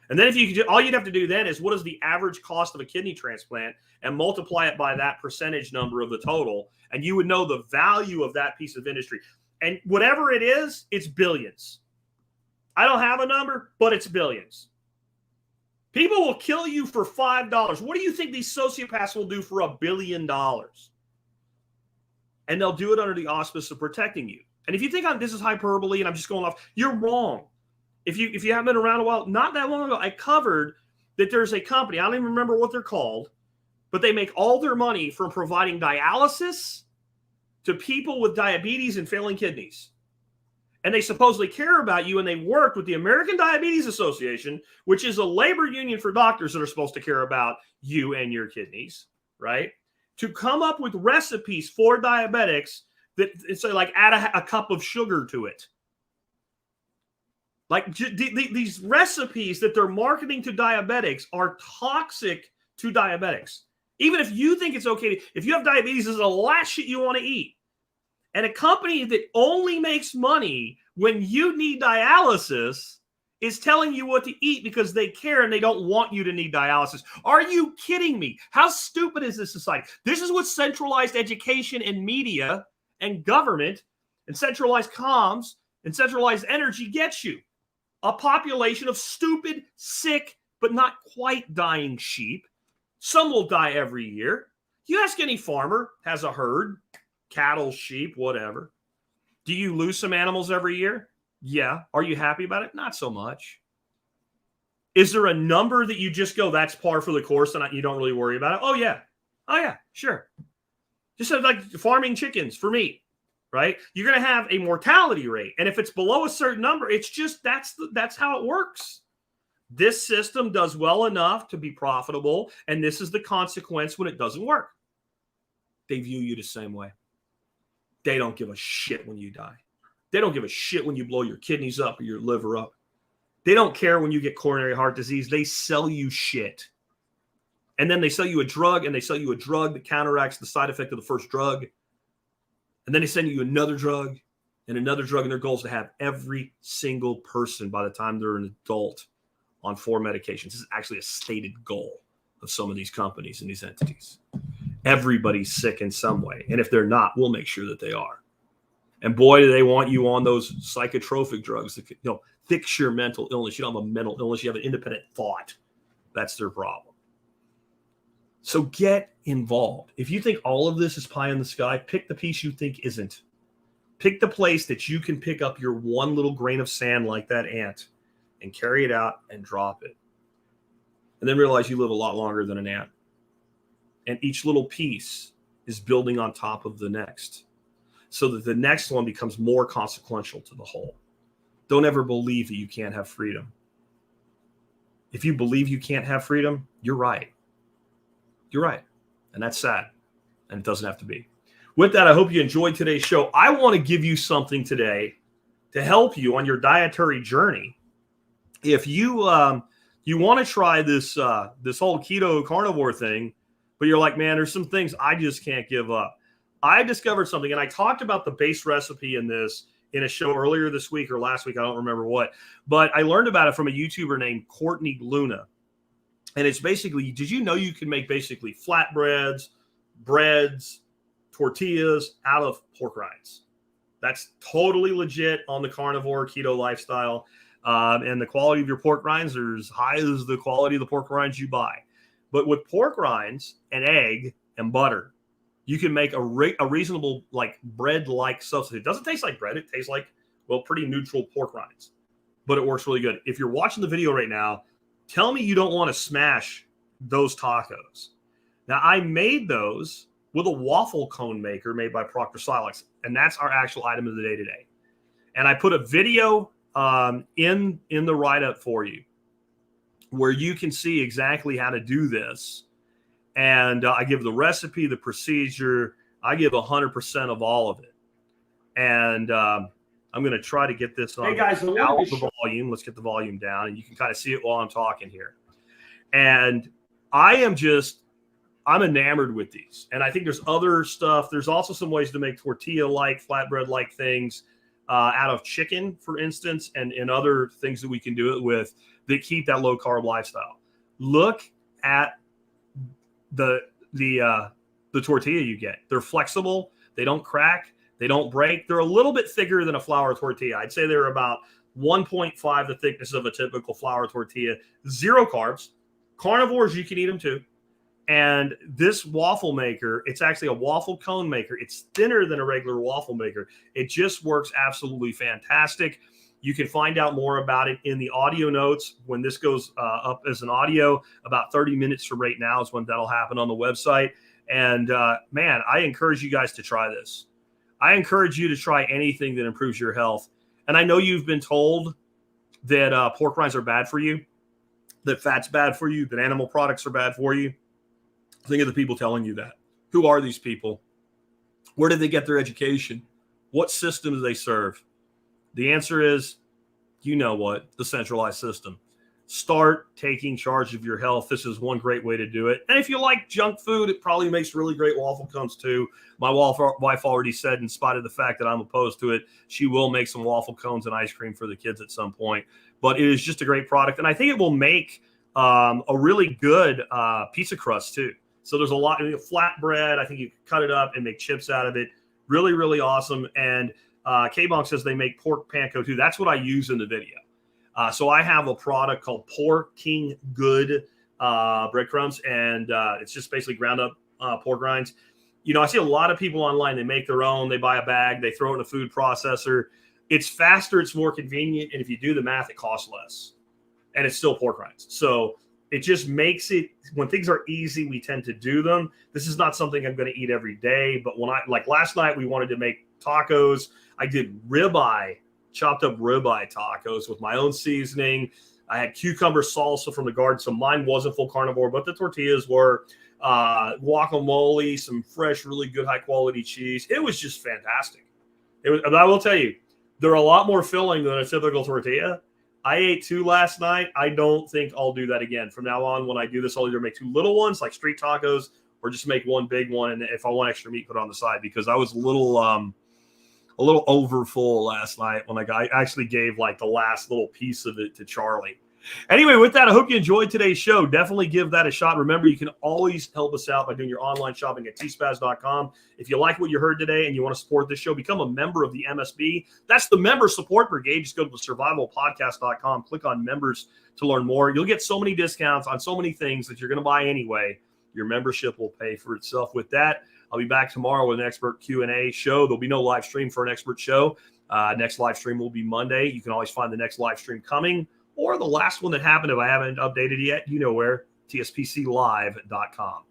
And then if you could, all you'd have to do then is what is the average cost of a kidney transplant and multiply it by that percentage number of the total, and you would know the value of that piece of industry. And whatever it is, it's billions. I don't have a number, but it's billions. People will kill you for $5. What do you think these sociopaths will do for $1 billion? And they'll do it under the auspice of protecting you. And if you think this is hyperbole and I'm just going off, you're wrong. If you haven't been around a while, not that long ago, I covered that there's a company, I don't even remember what they're called, but they make all their money from providing dialysis to people with diabetes and failing kidneys. And they supposedly care about you, and they worked with the American Diabetes Association, which is a labor union for doctors that are supposed to care about you and your kidneys, right? To come up with recipes for diabetics that say, like, add a cup of sugar to it. Like, these recipes that they're marketing to diabetics are toxic to diabetics. Even if you think it's okay, if you have diabetes, this is the last shit you want to eat. And a company that only makes money when you need dialysis is telling you what to eat because they care and they don't want you to need dialysis. Are you kidding me? How stupid is this society? This is what centralized education and media and government and centralized comms and centralized energy gets you. A population of stupid, sick, but not quite dying sheep. Some will die every year. You ask any farmer, has a herd, cattle, sheep, whatever. Do you lose some animals every year? Yeah. Are you happy about it? Not so much. Is there a number that you just go, that's par for the course and you don't really worry about it? Oh, yeah. Oh, yeah, sure. Just like farming chickens for meat, right? You're going to have a mortality rate. And if it's below a certain number, it's just that's how it works. This system does well enough to be profitable, and this is the consequence when it doesn't work. They view you the same way. They don't give a shit when you die. They don't give a shit when you blow your kidneys up or your liver up. They don't care when you get coronary heart disease. They sell you shit. And then they sell you a drug, and they sell you a drug that counteracts the side effect of the first drug. And then they send you another drug, and their goal is to have every single person by the time they're an adult on 4 medications. This is actually a stated goal of some of these companies and these entities. Everybody's sick in some way. And if they're not, we'll make sure that they are. And boy, do they want you on those psychotropic drugs that fix your mental illness. You don't have a mental illness. You have an independent thought. That's their problem. So get involved. If you think all of this is pie in the sky, pick the piece you think isn't. Pick the place that you can pick up your one little grain of sand like that ant and carry it out and drop it. And then realize you live a lot longer than an ant. And each little piece is building on top of the next, so that the next one becomes more consequential to the whole. Don't ever believe that you can't have freedom. If you believe you can't have freedom, you're right. You're right. And that's sad. And it doesn't have to be. With that, I hope you enjoyed today's show. I want to give you something today to help you on your dietary journey. If you you want to try this this whole keto carnivore thing, but you're like, man, there's some things I just can't give up. I discovered something, and I talked about the base recipe in this in a show earlier this week or last week. I don't remember what, but I learned about it from a YouTuber named Courtney Luna. And it's basically, did you know you can make basically flatbreads, breads, tortillas out of pork rinds? That's totally legit on the carnivore keto lifestyle. And the quality of your pork rinds are as high as the quality of the pork rinds you buy. But with pork rinds and egg and butter, you can make a reasonable, like, bread-like substitute. It doesn't taste like bread. It tastes like, well, pretty neutral pork rinds. But it works really good. If you're watching the video right now, tell me you don't want to smash those tacos. Now, I made those with a waffle cone maker made by Proctor Silex, and that's our actual item of the day today. And I put a video in the write-up for you where you can see exactly how to do this. And I give the recipe, the procedure. I give 100% of all of it. And I'm going to try to get this on hey guys, out the volume. Let's get the volume down, and you can kind of see it while I'm talking here. And I'm enamored with these. And I think there's other stuff. There's also some ways to make tortilla-like, flatbread-like things out of chicken, for instance, and other things that we can do it with that keep that low-carb lifestyle. Look at the tortilla you get. They're flexible. They don't crack. They don't break. They're a little bit thicker than a flour tortilla. I'd say they're about 1.5 the thickness of a typical flour tortilla. 0 carbs. Carnivores, you can eat them too. And this waffle maker, it's actually a waffle cone maker. It's thinner than a regular waffle maker. It just works absolutely fantastic. You can find out more about it in the audio notes when this goes up as an audio. About 30 minutes from right now is when that'll happen on the website. And man, I encourage you guys to try this. I encourage you to try anything that improves your health. And I know you've been told that pork rinds are bad for you, that fat's bad for you, that animal products are bad for you. Think of the people telling you that. Who are these people? Where did they get their education? What system do they serve? The answer is, you know what, the centralized system. Start taking charge of your health. This is one great way to do it. And if you like junk food, it probably makes really great waffle cones too. My wife already said, in spite of the fact that I'm opposed to it, she will make some waffle cones and ice cream for the kids at some point. But it is just a great product. And I think it will make a really good pizza crust too. So there's a lot of flatbread. I think you can cut it up and make chips out of it. Really, really awesome. And K-Bonk says they make pork panko too. That's what I use in the video. So I have a product called Pork King Good breadcrumbs, and it's just basically ground up pork rinds. You know, I see a lot of people online, they make their own, they buy a bag, they throw it in a food processor. It's faster, it's more convenient, and if you do the math, it costs less. And it's still pork rinds. So it just makes it, when things are easy, we tend to do them. This is not something I'm going to eat every day, but when like last night, we wanted to make tacos. I did chopped up ribeye tacos with my own seasoning. I had cucumber salsa from the garden, so mine wasn't full carnivore, but the tortillas were. Guacamole, some fresh, really good, high-quality cheese. It was just fantastic. And I will tell you, they're a lot more filling than a typical tortilla. I ate 2 last night. I don't think I'll do that again. From now on, when I do this, I'll either make 2 little ones, like street tacos, or just make 1 big one, and if I want extra meat, put it on the side, because I was a little over full last night when I actually gave like the last little piece of it to Charlie. Anyway, with that, I hope you enjoyed today's show. Definitely give that a shot. Remember, you can always help us out by doing your online shopping at tspaz.com. If you like what you heard today and you want to support this show, become a member of the MSB. That's the Member Support Brigade. Just go to survivalpodcast.com, click on members to learn more. You'll get so many discounts on so many things that you're going to buy anyway. Your membership will pay for itself. With that, I'll be back tomorrow with an expert Q&A show. There'll be no live stream for an expert show. Next live stream will be Monday. You can always find the next live stream coming, or the last one that happened if I haven't updated yet. You know where, tspclive.com.